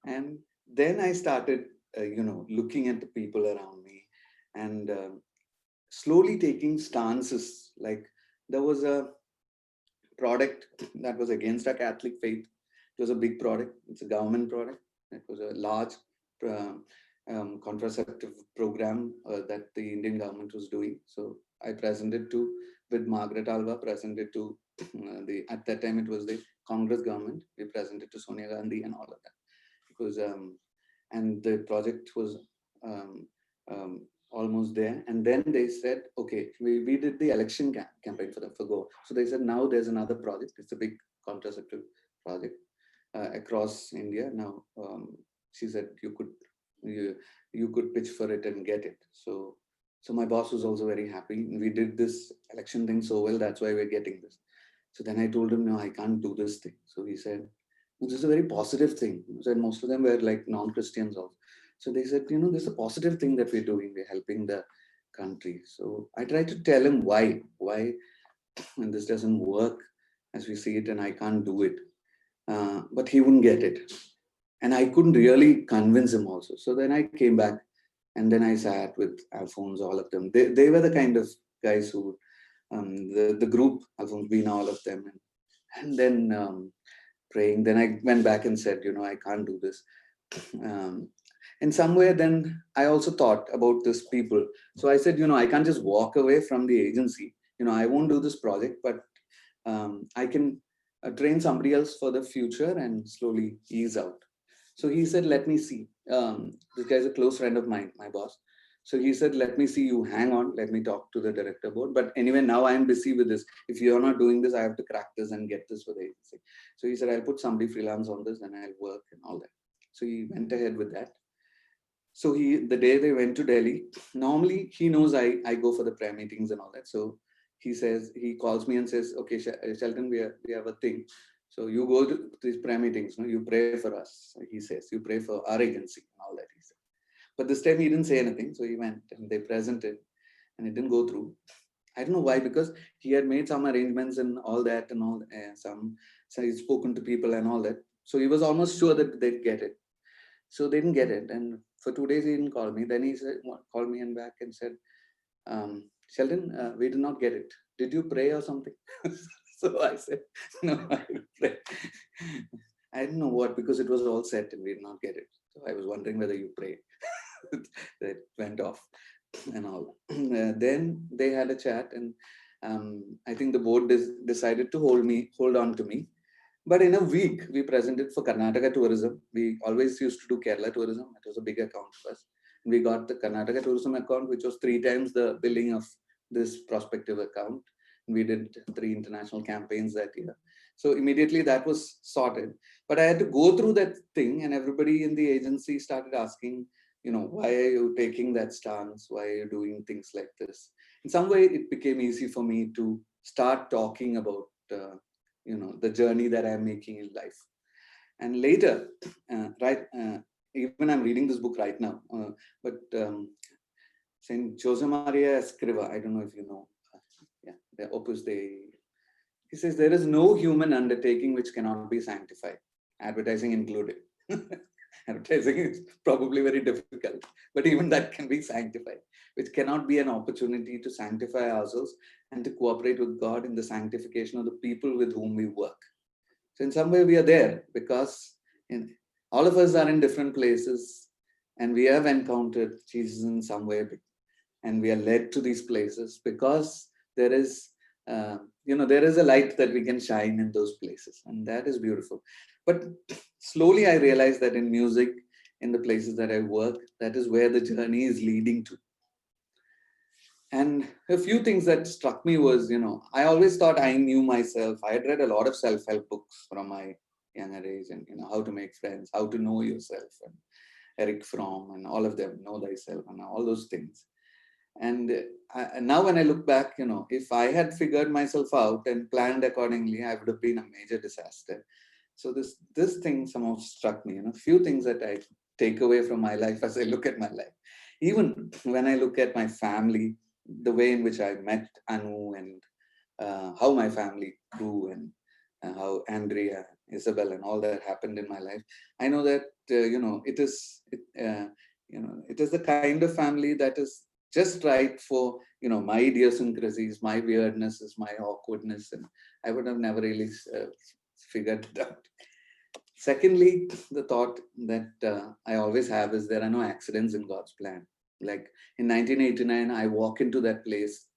And then I started, looking at the people around me and slowly taking stances. Like there was a product that was against our Catholic faith. It was a big product. It's a government product. It was a large contraceptive program that the Indian government was doing. So I presented with Margaret Alva, presented to at that time it was the Congress government. We presented to Sonia Gandhi and all of that. Because and the project was almost there. And then they said, okay, we did the election campaign for Go. So they said, now there's another project. It's a big contraceptive project across India. Now she said you could pitch for it and get it. So my boss was also very happy. We did this election thing so well, that's why we're getting this. So then I told him, no, I can't do this thing. So he said, this is a very positive thing. So most of them were like non-Christians also. So they said, this is a positive thing that we're doing. We're helping the country. So I tried to tell him why when this doesn't work as we see it and I can't do it. But he wouldn't get it. And I couldn't really convince him also. So then I came back and then I sat with Alphonse, all of them. They were the kind of guys who, the group, Alphonse, Bina, all of them. And then praying. Then I went back and said, I can't do this. In some way, then I also thought about this people. So I said, I can't just walk away from the agency. I won't do this project, but I can train somebody else for the future and slowly ease out. So he said, let me see. This guy's a close friend of mine, my boss. So he said, let me see you, hang on, let me talk to the director board. But anyway, now I'm busy with this. If you're not doing this, I have to crack this and get this for the agency. So he said, I'll put somebody freelance on this and I'll work and all that. So he went ahead with that. So the day they went to Delhi, normally he knows I go for the prayer meetings and all that. So he calls me and says, okay, Shelton, we have a thing. So you go to these prayer meetings, no? You pray for us. He says, you pray for our agency and all that, he said. But this time he didn't say anything. So he went and they presented and it didn't go through. I don't know why, because he had made some arrangements and all that and all, so he'd spoken to people and all that. So he was almost sure that they'd get it. So they didn't get it. And for 2 days, he didn't call me. Then he said, called me and back and said, Sheldon, we did not get it. Did you pray or something? So I said, no, I didn't pray. I didn't know what, because it was all set and we did not get it. So I was wondering whether you prayed. That went off and all. Then they had a chat, and I think the board decided to hold on to me. But in a week, we presented for Karnataka tourism. We always used to do Kerala tourism. It was a big account for us. We got the Karnataka tourism account, which was 3 times the billing of this prospective account. We did 3 international campaigns that year. So immediately that was sorted. But I had to go through that thing, and everybody in the agency started asking, why are you taking that stance? Why are you doing things like this? In some way, it became easy for me to start talking about, the journey that I'm making in life. And later, even I'm reading this book right now, but Saint Josemaria Escriva, I don't know if you know, the Opus Dei. He says, there is no human undertaking which cannot be sanctified, advertising included. Advertising is probably very difficult, but even that can be sanctified, which cannot be an opportunity to sanctify ourselves and to cooperate with God in the sanctification of the people with whom we work. So in some way we are there because all of us are in different places and we have encountered Jesus in some way, and we are led to these places because there is a light that we can shine in those places, and that is beautiful. But slowly I realized that in music, in the places that I work, that is where the journey is leading to. And a few things that struck me was, I always thought I knew myself. I had read a lot of self-help books from my younger age, and how to make friends, how to know yourself, and Eric Fromm and all of them, know thyself, and all those things. And now when I look back, if I had figured myself out and planned accordingly, I would have been a major disaster. So this thing somehow struck me, few things that I take away from my life as I look at my life. Even when I look at my family, the way in which I met Anu, and how my family grew, and how Andrea, Isabel, and all that happened in my life, I know that, it is the kind of family that is just right for, my idiosyncrasies, my weirdnesses, my awkwardness, and I would have never really figured it out. Secondly, the thought that I always have is there are no accidents in God's plan. Like in 1989, I walk into that place.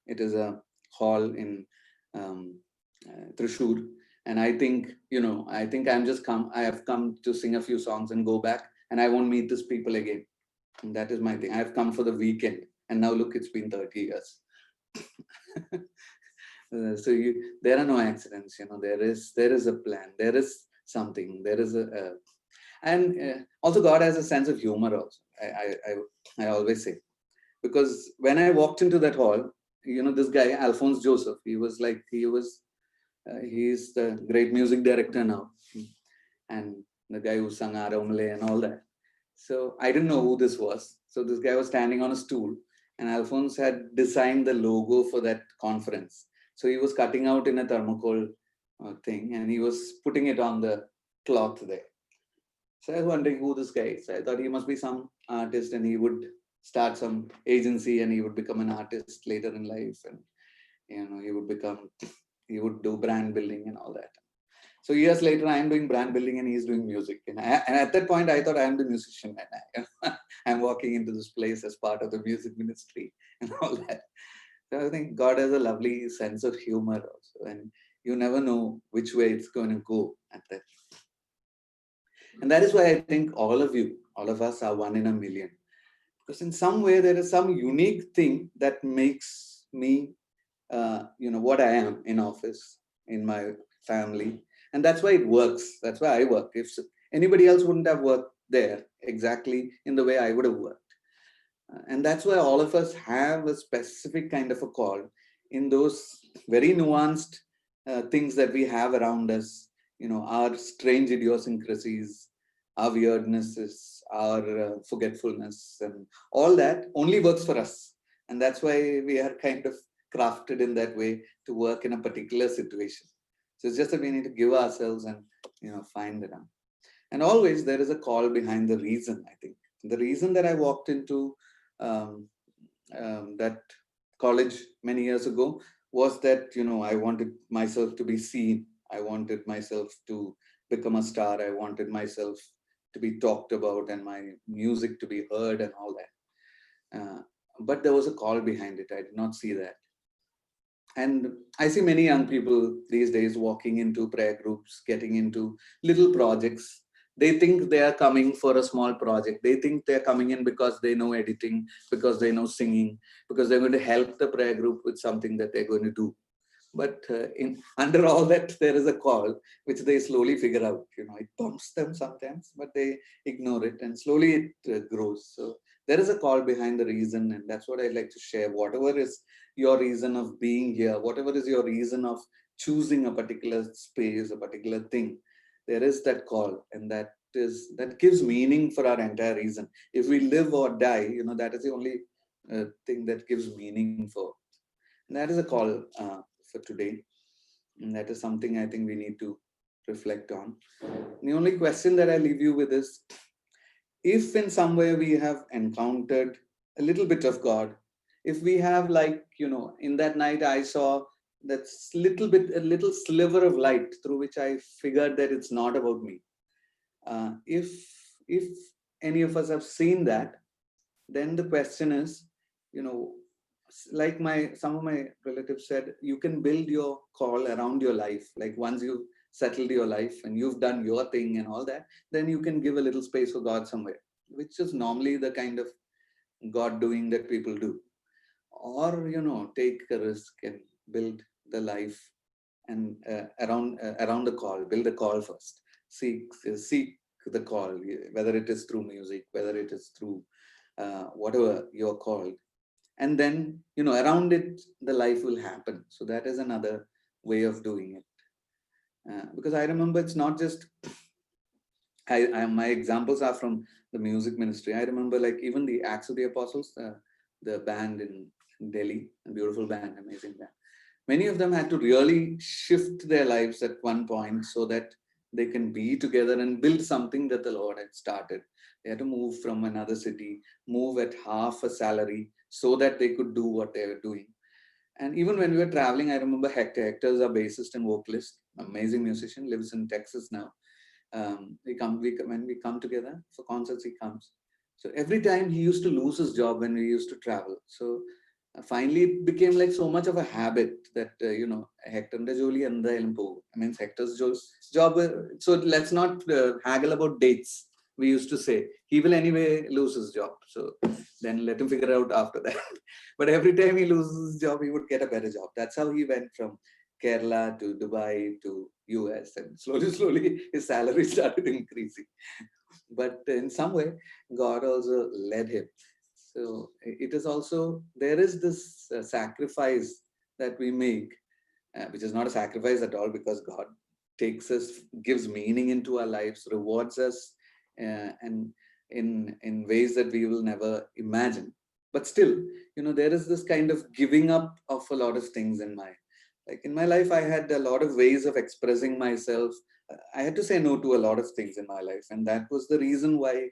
It is a hall in Thrissur. And I think, I have come to sing a few songs and go back, and I won't meet these people again. And that is my thing. I have come for the weekend, and now look, it's been 30 years. So there are no accidents. There is a plan. There is something. There is and also God has a sense of humor. Also, I always say, because when I walked into that hall, this guy Alphonse Joseph, he's the great music director now, and the guy who sung Aramale and all that. So I didn't know who this was. So this guy was standing on a stool, and Alphonse had designed the logo for that conference. So he was cutting out in a thermocol thing, and he was putting it on the cloth there. So I was wondering who this guy is. I thought he must be some artist, and he would start some agency, and he would become an artist later in life, and he would do brand building and all that. So years later, I am doing brand building and he's doing music. And at that point, I thought I am the musician, and I'm walking into this place as part of the music ministry and all that. So I think God has a lovely sense of humor also, and you never know which way it's going to go at that. And that is why I think all of us are one in a million. Because in some way, there is some unique thing that makes me, what I am in office, in my family. And that's why it works. That's why I work. If anybody else wouldn't have worked there exactly in the way I would have worked. And that's why all of us have a specific kind of a call in those very nuanced things that we have around us, our strange idiosyncrasies, our weirdnesses, our forgetfulness, and all that only works for us. And that's why we are kind of crafted in that way to work in a particular situation. So it's just that we need to give ourselves and, find it out. And always there is a call behind the reason, I think. The reason that I walked into um, that college many years ago was that, I wanted myself to be seen. I wanted myself to become a star. I wanted myself to be talked about and my music to be heard and all that. But there was a call behind it. I did not see that. And I see many young people these days walking into prayer groups, getting into little projects. They think they are coming for a small project. They think they're coming in because they know editing, because they know singing, because they're going to help the prayer group with something that they're going to do. But in under all that, there is a call which they slowly figure out. It bumps them sometimes, but they ignore it, and slowly it grows. So there is a call behind the reason, and that's what I'd like to share. Whatever is your reason of being here, whatever is your reason of choosing a particular space, a particular thing, there is that call, and that gives meaning for our entire reason. If we live or die, that is the only thing that gives meaning for. And that is a call for today. And that is something I think we need to reflect on. The only question that I leave you with is, if in some way we have encountered a little bit of God, if we have, like, in that night I saw that a little sliver of light through which I figured that it's not about me. If any of us have seen that, then the question is, you know, like some of my relatives said, you can build your call around your life. Like once you've settled your life and you've done your thing and all that, then you can give a little space for God somewhere, which is normally the kind of God doing that people do. Or, take a risk and build the life and around the call, build the call first. Seek the call, whether it is through music, whether it is through whatever you're called, and then around it the life will happen. So that is another way of doing it, because I remember it's not just my examples are from the music ministry. I remember, like, even the Acts of the Apostles, the band in Delhi, a beautiful band, amazing band. Many of them had to really shift their lives at one point so that they can be together and build something that the Lord had started. They had to move from another city, move at half a salary so that they could do what they were doing. And even when we were traveling, I remember Hector. Hector is a bassist and vocalist, amazing musician, lives in Texas now. When we come together for concerts, he comes. So every time he used to lose his job when we used to travel. So finally it became like so much of a habit that Hector's jolly എന്തായാലും പോകും. I mean, Hector's job. So let's not haggle about dates. We used to say he will anyway lose his job, so then let him figure out after that. But every time he loses his job, he would get a better job. That's how he went from Kerala to Dubai to US, and slowly his salary started increasing. But in some way, God also led him. So it is also, there is this sacrifice that we make, which is not a sacrifice at all, because God takes us, gives meaning into our lives, rewards us, and in ways that we will never imagine. But still, there is this kind of giving up of a lot of things in my life. I had a lot of ways of expressing myself. I had to say no to a lot of things in my life, and that was the reason why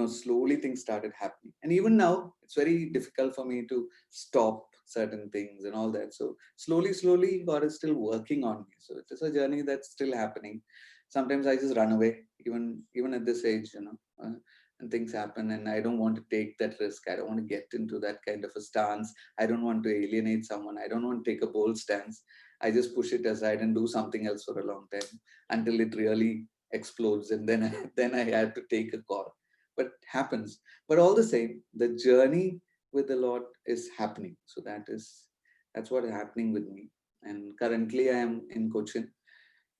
slowly things started happening. And even now it's very difficult for me to stop certain things and all that. So slowly God is still working on me. So it is a journey that's still happening. Sometimes I just run away, even at this age, and things happen, and I don't want to take that risk. I don't want to get into that kind of a stance. I don't want to alienate someone. I don't want to take a bold stance. I just push it aside and do something else for a long time until it really explodes, and then I had to take a call. But happens. But all the same, the journey with the Lord is happening. So that's what is happening with me. And currently I am in Cochin.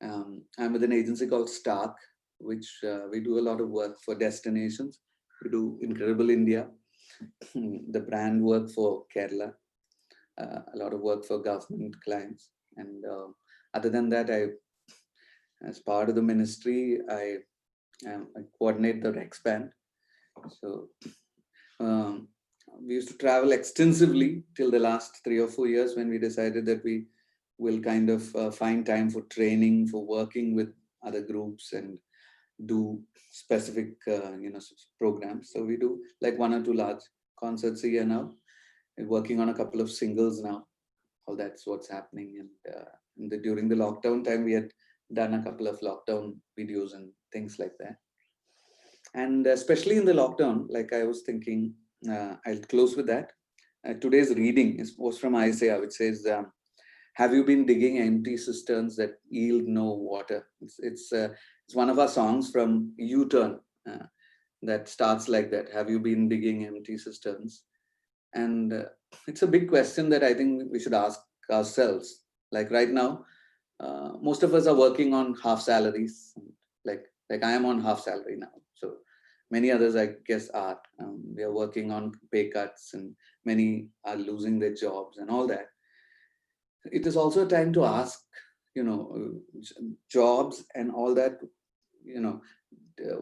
I'm with an agency called Stark, which we do a lot of work for destinations. We do Incredible India, the brand work for Kerala. a lot of work for government clients. And other than that, as part of the ministry, I coordinate the Rex Band. So um, we used to travel extensively till the last 3 or 4 years, when we decided that we will kind of find time for training, for working with other groups and do specific programs. So we do like 1 or 2 large concerts a year now. We're working on a couple of singles now. All that's what's happening. And during the lockdown time, we had done a couple of lockdown videos and things like that. And especially in the lockdown, like I was thinking, I'll close with that. Today's reading was from Isaiah, which says, "Have you been digging empty cisterns that yield no water?" It's one of our songs from U-Turn that starts like that. Have you been digging empty cisterns? And it's a big question that I think we should ask ourselves. Like right now, most of us are working on half salaries. Like I am on half salary now. So many others, I guess, are. We are working on pay cuts, and many are losing their jobs and all that. It is also a time to ask, jobs and all that,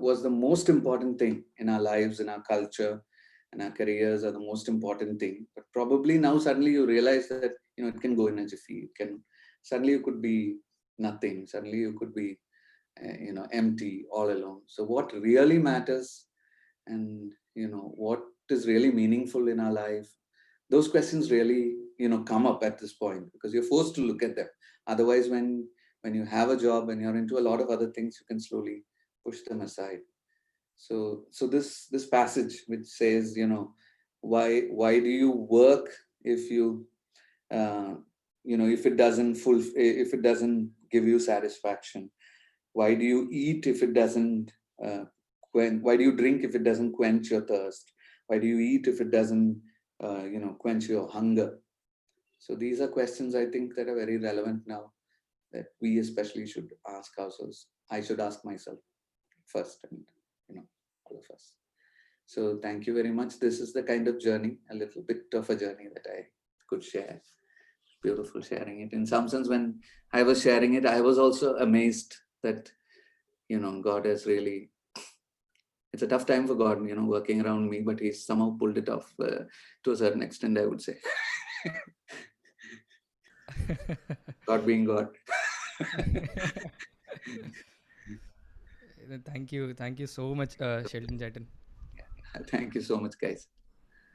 was the most important thing in our lives, in our culture, and our careers are the most important thing. But probably now suddenly you realize that, it can go in a jiffy. Suddenly you could be nothing. Suddenly you could be, empty, all alone. So what really matters, and, what is really meaningful in our life, those questions really, come up at this point, because you're forced to look at them. Otherwise, when you have a job and you're into a lot of other things, you can slowly push them aside. So this passage which says, why do you work if you if it doesn't give you satisfaction? Why do you eat if it doesn't why do you drink if it doesn't quench your thirst? Why do you eat if it doesn't quench your hunger? So these are questions, I think, that are very relevant now, that we especially should ask ourselves. I should ask myself first, and all of us. So thank you very much. This is the kind of journey, a little bit of a journey that I could share. Beautiful sharing it. In some sense, when I was sharing it, I was also amazed that, God has really, it's a tough time for God, working around me, but he's somehow pulled it off to a certain extent, I would say. God being God. Thank you so much, Shelton Jatan. Thank you so much, guys.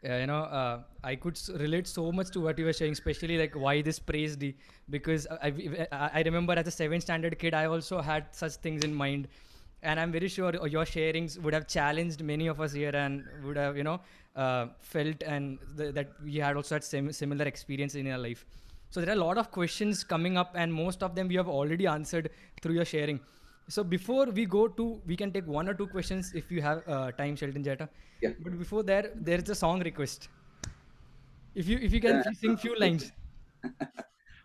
I could relate so much to what you were saying, especially like why this praise D, because I remember as a 7th standard kid, I also had such things in mind, and I'm very sure your sharings would have challenged many of us here, and would have felt and that we had also had similar experience in our life. So there are a lot of questions coming up, and most of them we have already answered through your sharing. So before we go to, we can take 1 or 2 questions if you have time, Shelton Jetta. Yeah. But before there's a song request. If you can sing few lines.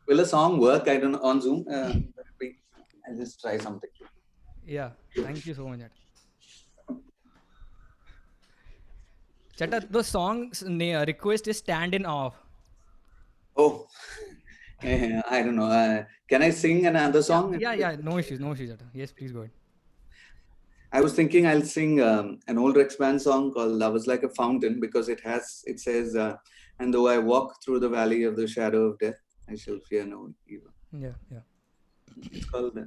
Will a song work? I don't know, on Zoom. I'll just try something. Yeah. Thank you so much, Chetta. The song's request is "Stand in Awe." Oh, I don't know. Can I sing another song? Yeah. No issues, Chetta. Yes, please go ahead. I was thinking I'll sing an old Rex Band song called "Love Is Like a Fountain," because it says, "And though I walk through the valley of the shadow of death, I shall fear no evil." Yeah. It's called.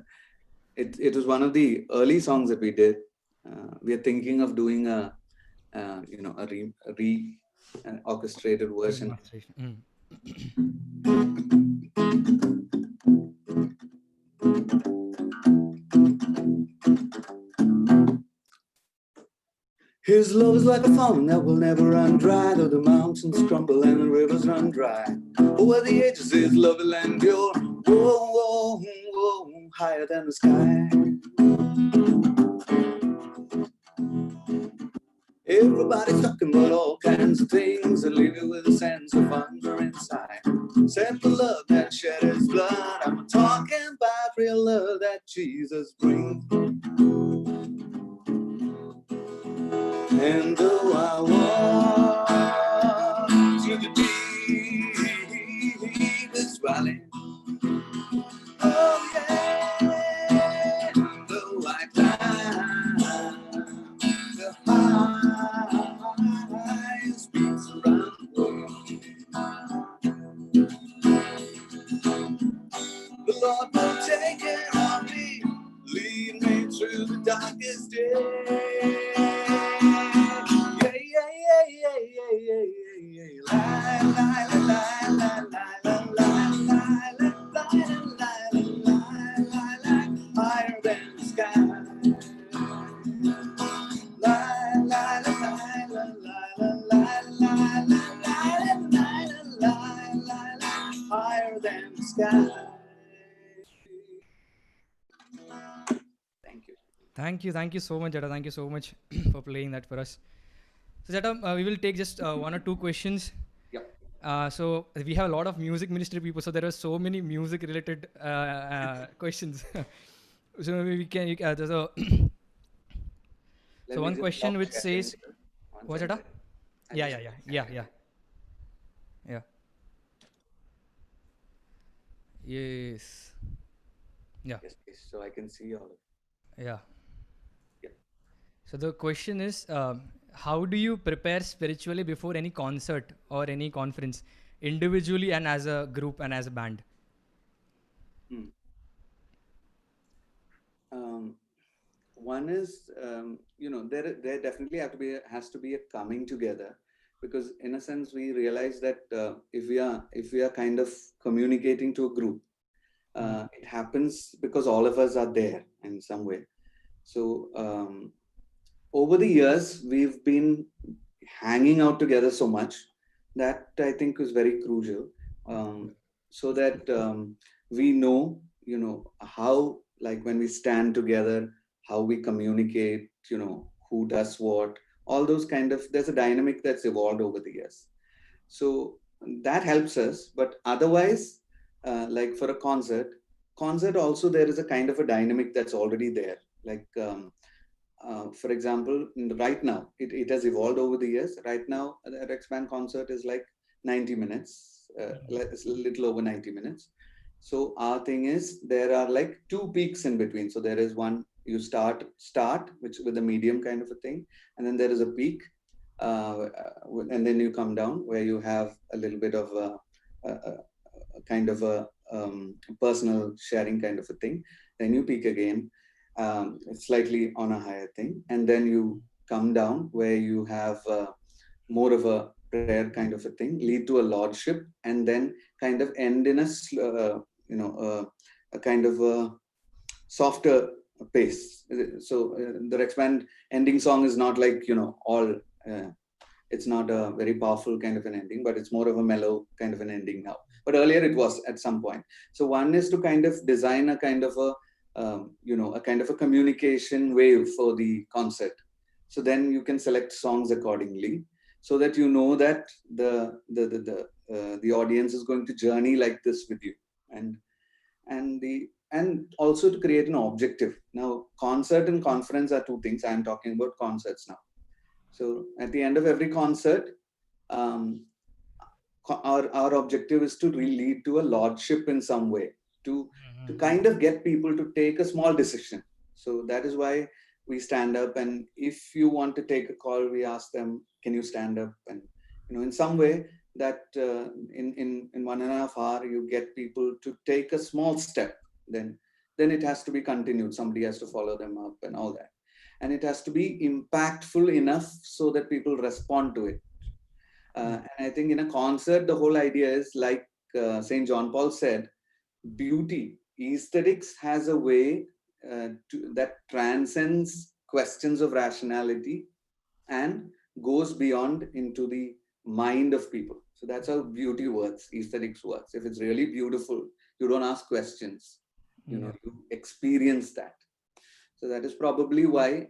It was one of the early songs that we did. We are thinking of doing a orchestrated version. His love is like a fountain that will never run dry, though the mountains crumble and the rivers run dry. Over the ages his love will endure, whoa, higher than the sky. Everybody's talking about all kinds of things that leave you with a sense of wonder inside. Except the love that shed his blood. I'm talking about real love that Jesus brings. And though I walk through the deep darkest day. Yeah, yeah, yeah, yeah, yeah, yeah, yeah, yeah. La, la, la, la, la, la, la, la, la, la, la, la, la, la, higher than the sky. La, la, la, la, la, la, la, la, la, higher than the sky. Thank you. Thank you so much, Jada. Thank you so much for playing that for us. So, Jada, we will take just one or two questions. Yep. So we have a lot of music ministry people, so there are so many music related questions. So maybe we can. So, Let so me one just stop question which sharing. says, One what's second. Jada? I Yeah, just yeah, yeah, yeah, yeah, yeah. Yes. Yeah, yes, please, so I can see all of it. yeah. Yep. So the question is, how do you prepare spiritually before any concert or any conference, individually and as a group and as a band? Hmm. Um, One is, there definitely has to be a coming together, because in a sense we realize that if we are kind of communicating to a group, it happens because all of us are there in some way. So over the years we've been hanging out together so much that I think is very crucial, so that we know, how, like when we stand together, how we communicate, who does what, all those kind of, there's a dynamic that's evolved over the years. So that helps us. But otherwise, like for a concert also, there is a kind of a dynamic that's already there. Like, for example, right now, it has evolved over the years. Right now, the Rex Band concert is like 90 minutes, it's a little over 90 minutes. So our thing is, there are like two peaks in between. So there is one, you start which with a medium kind of a thing, and then there is a peak, and then you come down where you have a little bit of a kind of a personal sharing kind of a thing. Then you peak again, slightly on a higher thing, and then you come down where you have more of a prayer kind of a thing, lead to a lordship, and then kind of end in a kind of a softer pace. So the Rex Band ending song is not like, all. It's not a very powerful kind of an ending, but it's more of a mellow kind of an ending now. But earlier it was at some point. So one is to kind of design a kind of a kind of a communication wave for the concert. So then you can select songs accordingly, so that you know that the audience is going to journey like this with you, and also to create an objective. Now, concert and conference are two things. I'm talking about concerts now. So at the end of every concert, um, our objective is to lead to a lordship in some way, to kind of get people to take a small decision. So that is why we stand up, and if you want to take a call, we ask them, can you stand up? And in some way that in 1.5 hours you get people to take a small step. Then it has to be continued. Somebody has to follow them up and all that, and it has to be impactful enough so that people respond to it. And I think in a concert, the whole idea is like St. John Paul said, beauty, aesthetics has a way that transcends questions of rationality and goes beyond into the mind of people. So that's how beauty works, aesthetics works. If it's really beautiful, you don't ask questions, you experience that. So that is probably why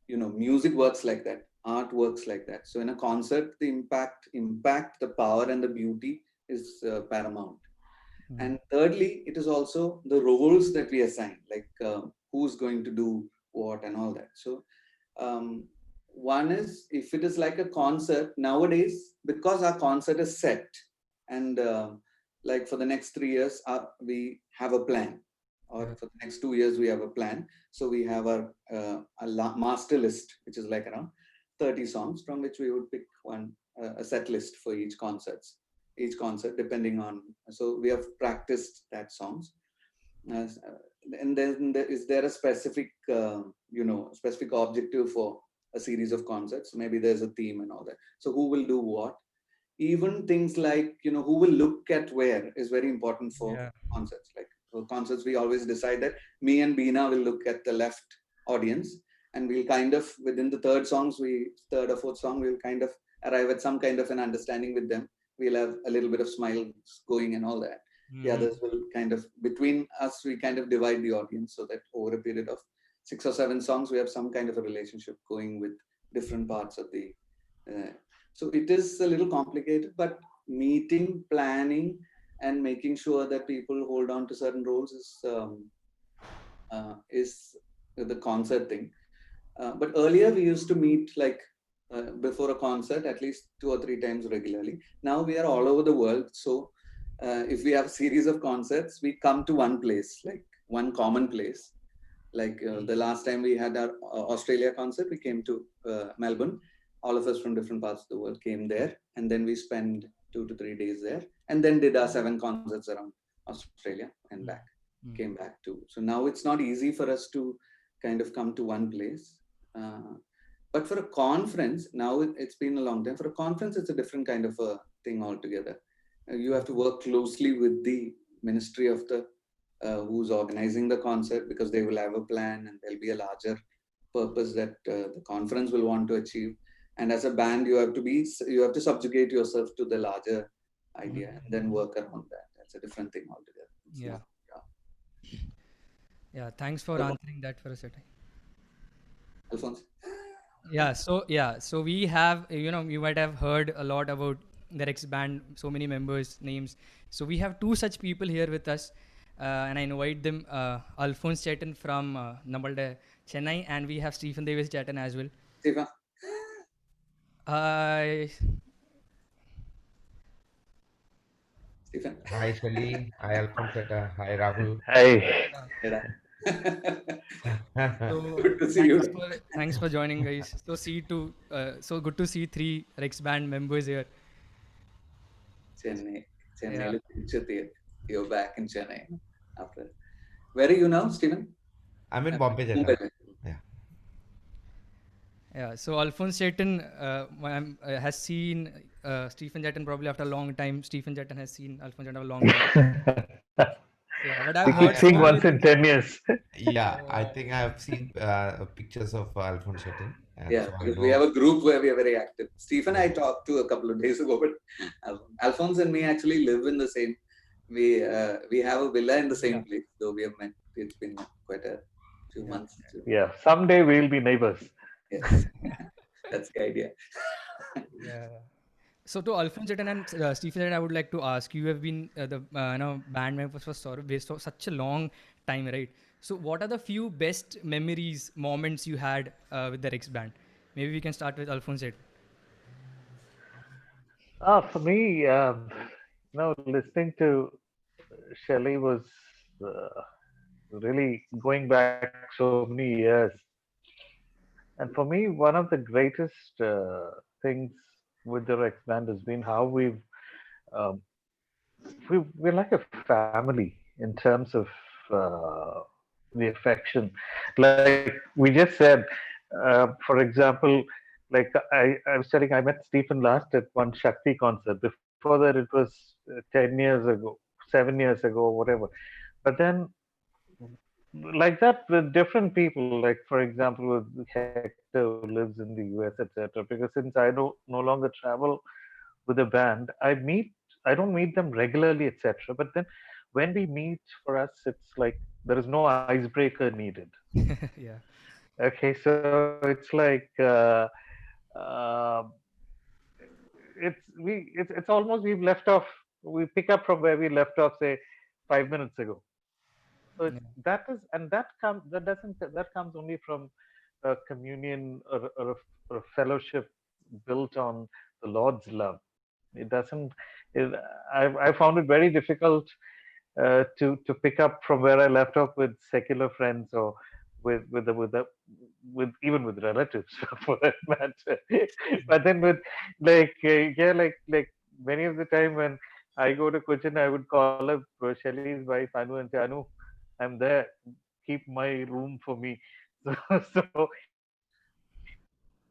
music works like that, art works like that. So in a concert, the impact, the power, and the beauty is paramount. And thirdly, it is also the roles that we assign, like who's going to do what and all that. So um, one is, if it is like a concert nowadays, because our concert is set, and like for the next 3 years, we have a plan, or for the next 2 years, we have a plan. So we have a master list, which is like around 30 songs, from which we would pick one, a set list for each concert, depending on. So we have practiced that songs. and then is there a specific specific objective for a series of concerts? Maybe there's a theme and all that. So who will do what? Even things like who will look at where is very important for Yeah. concerts. Like for concerts, we always decide that me and Beena will look at the left audience, and we'll kind of within the third or fourth song, we'll kind of arrive at some kind of an understanding with them. We'll have a little bit of smiles going and all that. The Mhm. others will kind of, between us, we kind of divide the audience so that over a period of 6 or 7 songs, we have some kind of a relationship going with different parts of the. Uh, so it is a little complicated, but meeting, planning, and making sure that people hold on to certain roles is the concert thing. But earlier we used to meet like before a concert at least 2 or 3 times regularly. Now we are all over the world. So if we have a series of concerts, we come to one place, like one common place. Like the last time we had our Australia concert, we came to Melbourne. All of us from different parts of the world came there, and then we spent 2 to 3 days there, and then did our 7 concerts around Australia and back. Came back to. So now it's not easy for us to kind of come to one place. Uh, but for a conference, now it's been a long time. For a conference, it's a different kind of a thing altogether. You have to work closely with the ministry of the who's organizing the concert, because they will have a plan and there'll be a larger purpose that the conference will want to achieve. And as a band, you have to subjugate yourself to the larger idea and then work around that. That's a different thing altogether. It's Yeah. not, Yeah. Thanks for answering that for a second. Alphonse. So we have, you might have heard a lot about the Rex band, so many members, names. So we have two such people here with us, and I invite them, Alphonse Chetan from Namalde, Chennai, and we have Stephen Davis Chetan as well. Stephen. Uh, Stephen. Hi Shelly, hi Alphonseta, hi Rahul. Hey, Yeah. so Good to see you. thanks for joining, guys. So good to see three Rex band members here. Chennai. Yeah. You're back in Chennai after. Where are you now, Stephen? I'm in Bombay, Jeta. Mumbai. Yeah. Yeah, so Alphonse Chetan has seen Stephen Chetan probably after a long time. Stephen Chetan has seen Alphonse Chetan after a long time. Yeah, but I've we keep heard seeing so once many. in 10 years. Yeah, I think I have seen pictures of Alphonseta, and Yeah, so I because we have know. a group where we are very active. Stephen, I Yeah. talked to a couple of days ago, but Alphonse and me actually live in the same. We have a villa in the same Yeah. place, though we have met. It's been quite a few Yeah. months. Yeah, someday we'll be neighbors. Yes, that's the idea. Yeah. So to Alphonse Chetan and Stephen Chetan, I would like to ask, you have been the band members for such a long time, right? So what are the few best memories, moments you had with the Rex band? Maybe we can start with Alphonse Chetan. For me, listening to Shelley was really going back so many years. And for me, one of the greatest things with the Rex band has been how um, we're like a family in terms of uh, the affection. Like we just said, for example, like I was telling, I met Stephen last at one Shakti concert. Before that, it was 10 years ago, 7 years ago, whatever. But then, like that with different people, like for example, with Hector who lives in the US, etc. Because since I don't no longer travel with a band, I don't meet them regularly, etc. But then when we meet, for us, it's like there is no icebreaker needed. Yeah. Okay, so it's like uh, it's almost we've left off. We pick up from where we left off, say 5 minutes ago. So Yeah. that comes only from a communion or a fellowship built on the Lord's love. It doesn't. It, I found it very difficult to pick up from where I left off with secular friends or with even with relatives for that matter. But then with like many of the time when I go to Cochin, I would call up Shelley's wife Anu and say, Anu, I'm there. Keep my room for me. So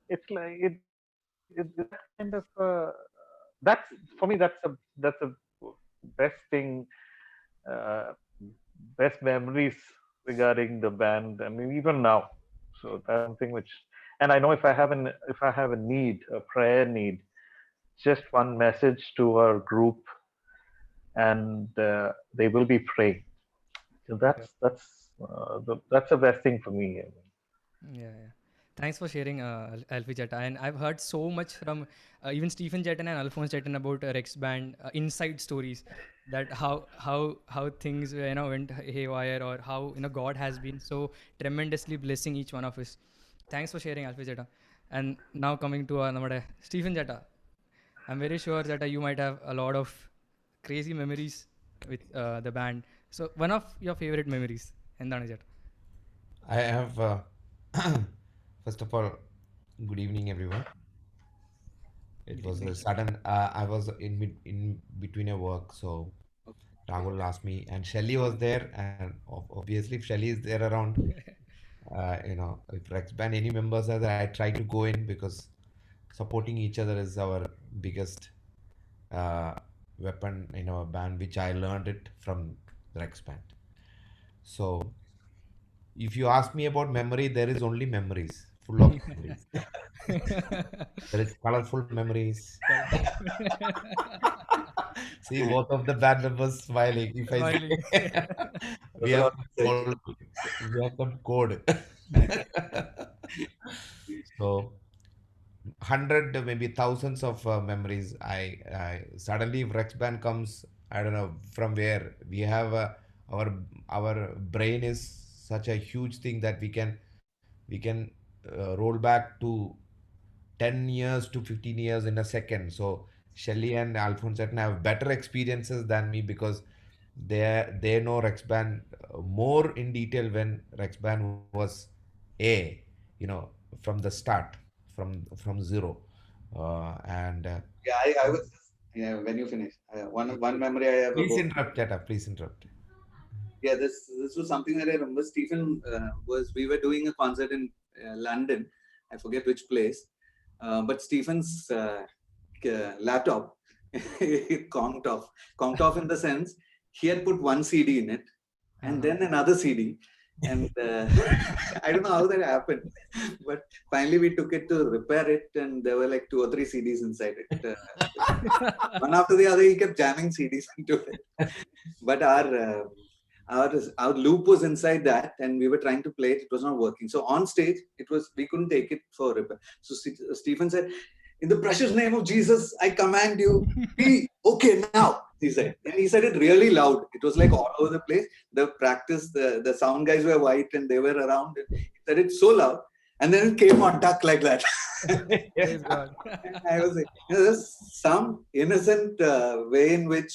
it's like that kind of that's for me. That's a best thing, uh, best memories regarding the band. I mean, even now. So that's something which, and I know if I have a need, a prayer need, just one message to our group, and they will be praying. So Yeah. that's the best thing for me. I mean, Yeah, yeah. Thanks for sharing, Alfie Jetta. And I've heard so much from even Stephen Jetton and Alphonse Jetton about Rex Band inside stories, that how things went haywire, or how God has been so tremendously blessing each one of us. Thanks for sharing, Alfie Jetta. And now coming to Stephen Jetta. I'm very sure that you might have a lot of crazy memories with the band. So one of your favorite memories, എന്താണ് ചേട്ടാ? I have, first of all, good evening, everyone. It Good was evening. a sudden, I was in between a work, so Rahul asked me, and Shelly was there, and obviously, if Shelly is there around, if Rex Band any members are there, I try to go in because supporting each other is our biggest uh, weapon in our band, which I learned it from Rex Band. So, if you ask me about memory, there is only memories, full of memories. There is colorful memories. See, both of the band members smiling. If I say Smiling. we Those are have all some exciting. code, we have some code. So 100, maybe thousands of memories. I suddenly if Rex Band comes, I don't know from where we have our our brain is such a huge thing that we can roll back to 10 years to 15 years in a second. So Shelly and Alphonse have better experiences than me because they know Rex Band more in detail when Rex Band was A, you know, from the start, from zero, and Yeah, I was just, yeah, when you finish. One memory I have please about, interrupt, Cheta, please interrupt. yeah, this was something that I remember. Stephen was we were doing a concert in London. I forget which place, but Stephen's laptop it conked off in the sense he had put one CD in it and Uh-huh. then another CD. And I don't know how that happened, but finally we took it to repair it, and there were like two or three CDs inside it. One after the other, he kept jamming CDs into it. But our loop was inside that, and we were trying to play it. It was not working. So on stage, it was we couldn't take it for repair. So Stephen said, "In the precious name of Jesus, I command you, be okay now." He said, and he said it really loud. It was like all over the place. The practice, the sound guys were white, and they were around. And he said it so loud, and then it came on tuck like that. Praise God. I was like, there's some innocent way in which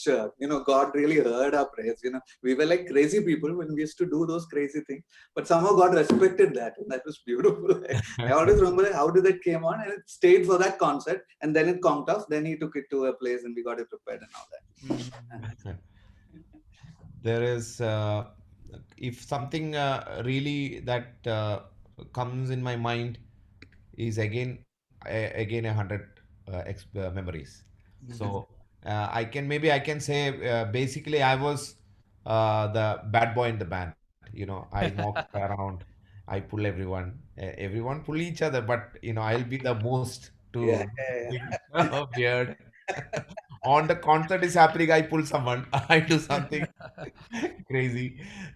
God really heard our prayers. We were like crazy people when we used to do those crazy things, but somehow God respected that, and that was beautiful. I always remember how did that came on, and it stayed for that concert, and then it conked off. Then he took it to a place, and we got it prepared and all that. Mhm. There is if something really that comes in my mind is again 100 memories. Mhm. So I can say basically I was the bad boy in the band. I walk around, I pull everyone, everyone pull each other, but I'll be the most Yeah, to yeah, bring a beard. On the concert is happening, I pull someone, I do something crazy.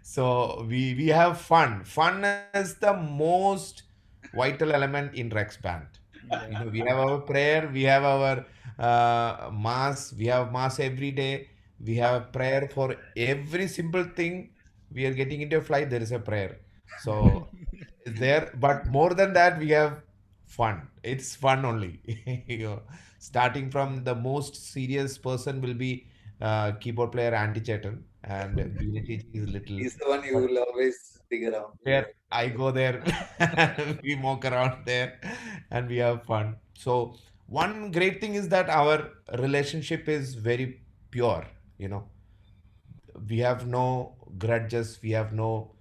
So we have fun. Fun is the most vital element in Rex Band. Yeah. We have our prayer, we have our mass, we have mass every day, we have prayer for every simple thing. We are getting into a flight, there is a prayer. So it's there, but more than that, we have fun. It's fun only. Starting from the most serious person will be keyboard player Andy Chetan, and BNT is little. he's the one you But will always dig around. there, I go there, we walk around there, and we have fun. So one great thing is that our relationship is very pure. You know, we have no grudges, we have no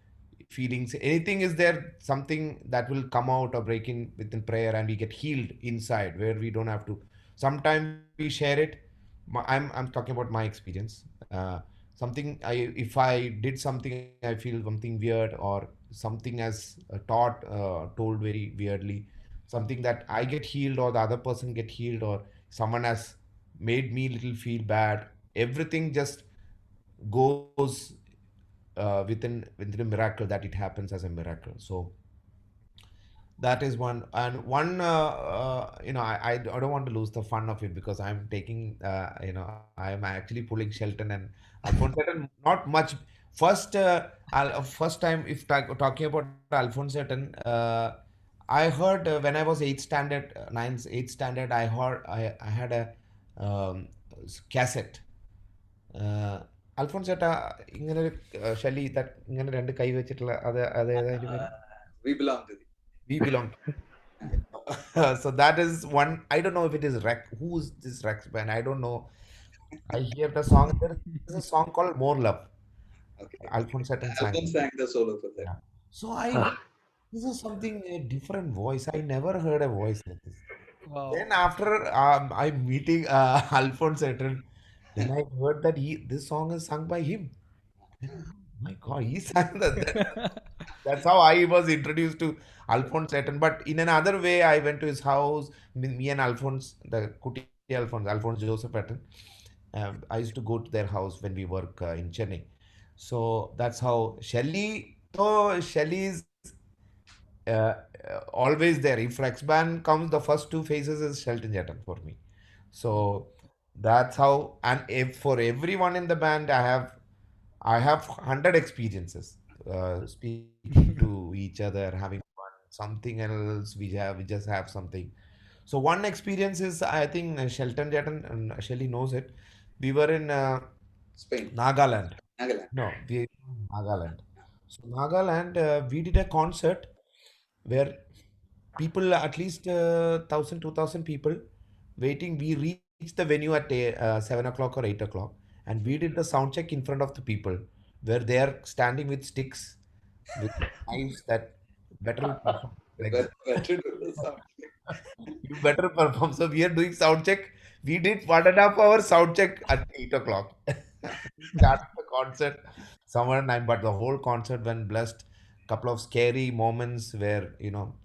feelings. Anything is there, something that will come out or break in within prayer, and we get healed inside, where we don't have to. Sometimes we share it. I'm talking about my experience. Something I if I did something, I feel something weird, or something as taught told very weirdly, something that I get healed or the other person get healed, or someone has made me little feel bad. Everything just goes within a miracle, that it happens as a miracle. So that is one. And one, I don't want to lose the fun of it, because I'm taking, I'm actually pulling Shelton and Alphonse Shelton, not much. First time, if talking about Alphonse Shelton, I heard when I was eighth standard, I had a cassette. Alphons ചേട്ടാ, ഇങ്ങനെ ഒരു ശലി ഇങ്ങനെ രണ്ട് കൈ വെച്ചിട്ടുള്ള അത് അത് ഏതാ അതിന്റെ പേര്? We belong to the. We belong. So that is one. I don't know if it is Rex. Who is this Rex band? I don't know. I hear the song. There is a song called More Love. Okay. Alphonse Sutton sang it. Alphonse sang the solo for that. Yeah. So this is something, a different voice. I never heard a voice like this. Wow. Then after I'm meeting Alphonse Sutton, then I heard that this song is sung by him. My God, he sang that's how I was introduced to Alphonse Etten. But in another way, I went to his house. Me and Alphonse, the Kuti Alphonse Joseph Etten. I used to go to their house when we work in Chennai. So that's how Shelley. So Shelley is always there. If Rexban comes, the first two phases is Shelton Jetton for me. So that's how. And if for everyone in the band, I have 100 experiences speaking to each other, having fun, something else. We just have something. So one experience is, I think Shelton Jetton and Shelly knows it. We were in Spain. Nagaland. Nagaland. No, we Nagaland. So Nagaland, we did a concert where people, at least 1,000, 2,000 people waiting. We reached the venue at 7 o'clock or 8 o'clock, and we did the sound check in front of the people, where they are standing with sticks, with knives, that better will perform like this. Better do the sound. You better perform. So we are doing sound check. We did 1.5 hour sound check at 8 o'clock. Started the concert somewhere 9, but the whole concert went blessed. Couple of scary moments where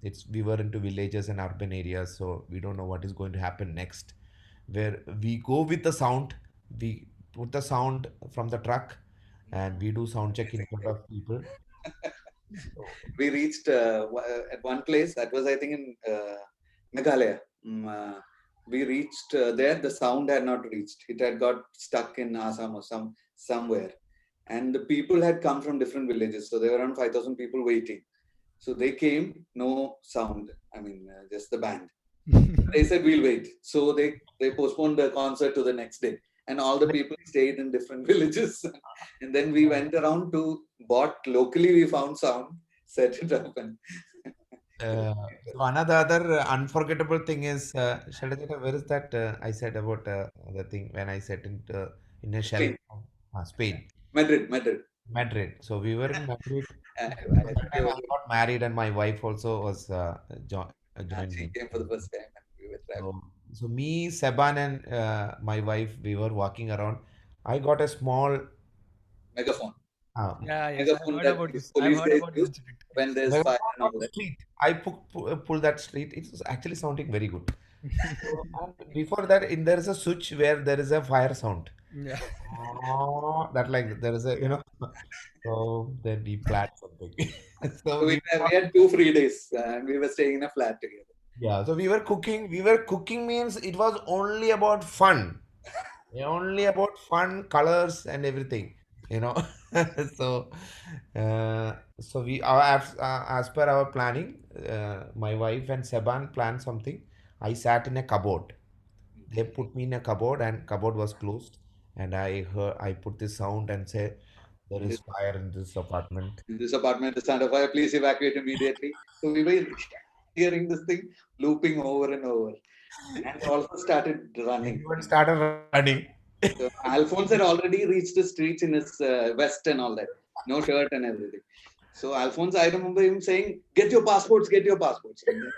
it's we were into villages and urban areas, so we don't know what is going to happen next. Where we go with the sound, we put the sound from the truck, and we do sound check in front of people. So, We reached at one place that was, I think, in Meghalaya. We reached there. The sound had not reached. It had got stuck in Assam or somewhere, and the people had come from different villages. So there were around 5,000 people waiting. So they came, no sound. I mean, just the band. They said we'll wait. So they postponed the concert to the next day, and all the people stayed in different villages. And then we went around to bought locally. We found sound, set it up, and so another other unforgettable thing is, Shaladita, where is that I said about the thing when I set in a shell, Spain, Spain, Madrid. Madrid. So we were in Madrid. I So think that time I got married, and my wife also was joined she me. came for the first time, and we were traveling. So me, Seban, and my wife, we were walking around. I got a small Megaphone. uh, Yeah, yes, I've Megaphone heard that about this. I've police heard guys about this use incident. when there's megaphone fire and on all the that. street. I pulled that street. It was actually sounding very good. So, and before that, there is a switch where there is a fire sound. Yeah. Oh, that like there is so then we planned something. So So we we had 2 free days, and we were staying in a flat together. yeah, so we were cooking. We were cooking means it was only about fun. Yeah, only about fun, colors, and everything. You know. So, as per our planning, my wife and Seban planned something. I sat in a cupboard. They put me in a cupboard, and cupboard was closed. And I put this sound and say, there is fire in this apartment. In this apartment is under fire. Please evacuate immediately. So we were hearing this thing looping over and over, and also started running. Everyone started running. So Alphonse had already reached the streets in his vest and all that, no shirt and everything. So Alphonse, I remember him saying, "Get your passports, get your passports." And then,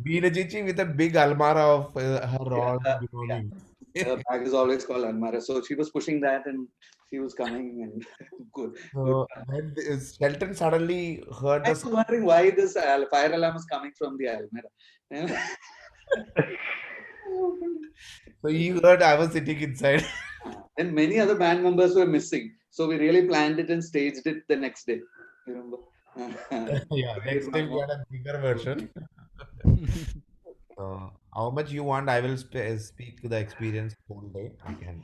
Veerajichi with a big almara of her yeah, all yeah. belongings. Her bag is always called Almara. So she was pushing that and she was coming and good. Good. So when Shelton suddenly heard I the was wondering why this fire alarm is coming from the Almera. so he heard I was sitting inside. And many other band members were missing. So we really planned it and staged it the next day. You remember? Yeah, So next time we had a bigger version. So how much you want, I will speak to the experience whole day. I can.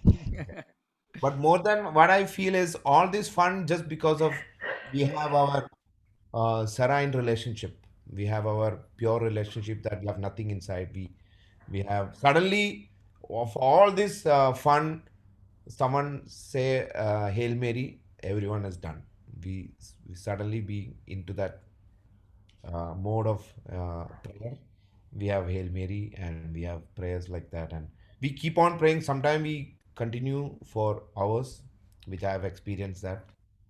But more than what I feel is all this fun just because of we have our serene relationship. We have our pure relationship that we have nothing inside. We have suddenly of all this fun, someone say Hail Mary, everyone is done. We suddenly be into that mode of prayer. We have Hail Mary and we have prayers like that, and we keep on praying. Sometimes we continue for hours, which I have experienced that.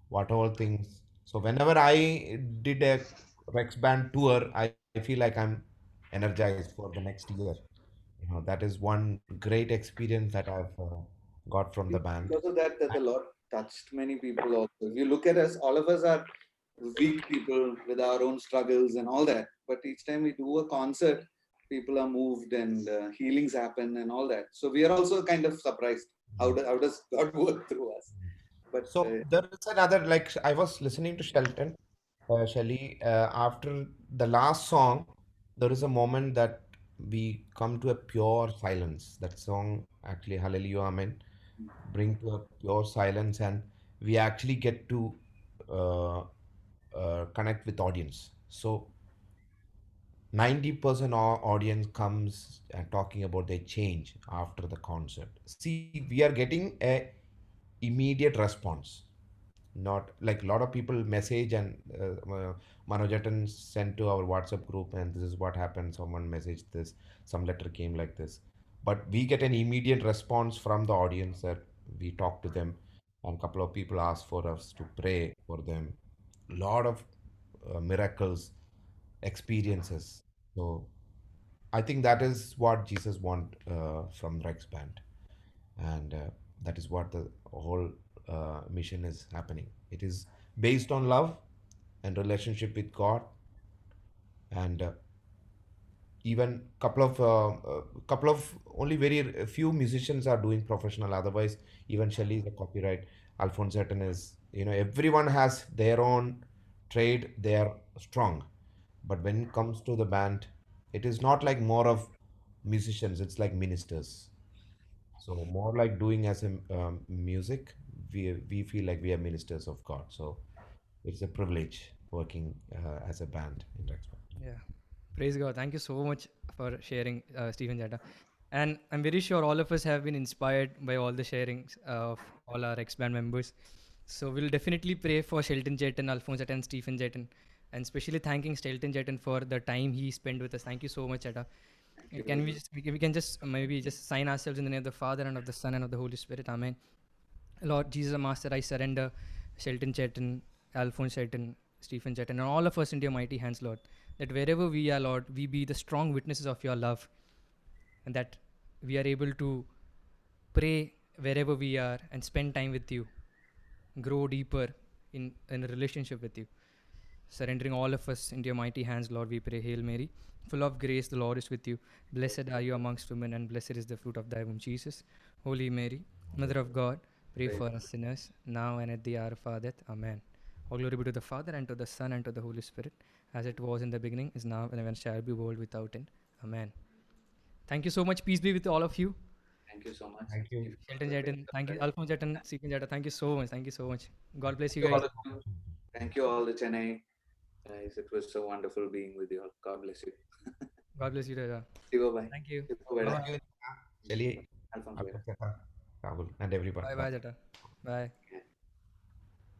What all things. So whenever I did a Rex Band tour, I feel like I'm energized for the next year. That is one great experience that I've got from the band. Because of that, that the Lord touched many people also. If you look at us, all of us are weak people with our own struggles and all that. But each time we do a concert, people are moved and healings happen and all that. So we are also kind of surprised. How does God work through us? But So there is another, like I was listening to Shelton, Shelly, after the last song, there is a moment that we come to a pure silence. That song, actually, Hallelujah, Amen, bring to a pure silence, and we actually get to uh, connect with audience. So 90% audience comes and talking about their change after the concert. See, we are getting a immediate response, not like a lot of people message and Manojatan sent to our WhatsApp group, and this is what happened. Someone messaged this, some letter came like this, but we get an immediate response from the audience that we talk to them, and a couple of people ask for us to pray for them. Lot of miracles, experiences. So I think that is what Jesus want from Rex Band, and that is what the whole mission is happening. It is based on love and relationship with God, and even couple of only very few musicians are doing professional. Otherwise, even Shelley is a copyright. Alphonse Hatton is, everyone has their own trade. They are strong, but when it comes to the band, it is not like more of musicians. It's like ministers. So more like doing as a music, we feel like we are ministers of God. So it's a privilege working as a band in Rex Band. Yeah. Praise God. Thank you so much for sharing, Stephen Jata. And I'm very sure all of us have been inspired by all the sharings of all our ex-band members. So we'll definitely pray for Shelton Jeton, Alphonse Jeton, and Stephen Jeton. And especially thanking Shelton Jeton for the time he spent with us. Thank you so much, Jata. thank you Can very we much. just we can just maybe just sign ourselves in the name of the Father and of the Son and of the Holy Spirit. Amen. Lord Jesus, Master, I surrender Shelton Chetan, Alphonse Chetan, Stephen Chetan, and all of us into your mighty hands, Lord. That wherever we are, Lord, we be the strong witnesses of your love, and that we are able to pray wherever we are and spend time with you, grow deeper in a relationship with you. Surrendering all of us into your mighty hands, Lord, we pray. Hail Mary, full of grace, the Lord is with you. Blessed are you amongst women, and blessed is the fruit of thy womb, Jesus. Holy Mary, Mother of God, pray Pray. for us sinners, now and at the hour of our death. Amen. All glory be to the Father, and to the Son, and to the Holy Spirit, as it was in the beginning, is now, and ever shall be, world without end. Amen. Thank you so much. Peace be with all of you. Thank you so much. Thank you. Shelton Jeton, thank you. Alphonse Jeton, Stephen Jetta, thank you so much. Thank you so much. God bless you Thank you guys. all of you. Thank you all the Chennai guys. It was so wonderful being with you all. God bless you. God bless you, Raja. Shiva bye. Thank you. Shiva Bye bye. bye. Shelly, Alphonse bye. Alphonse, Rahul, and everyone. Bye Bye. bye, Jetta. Bye.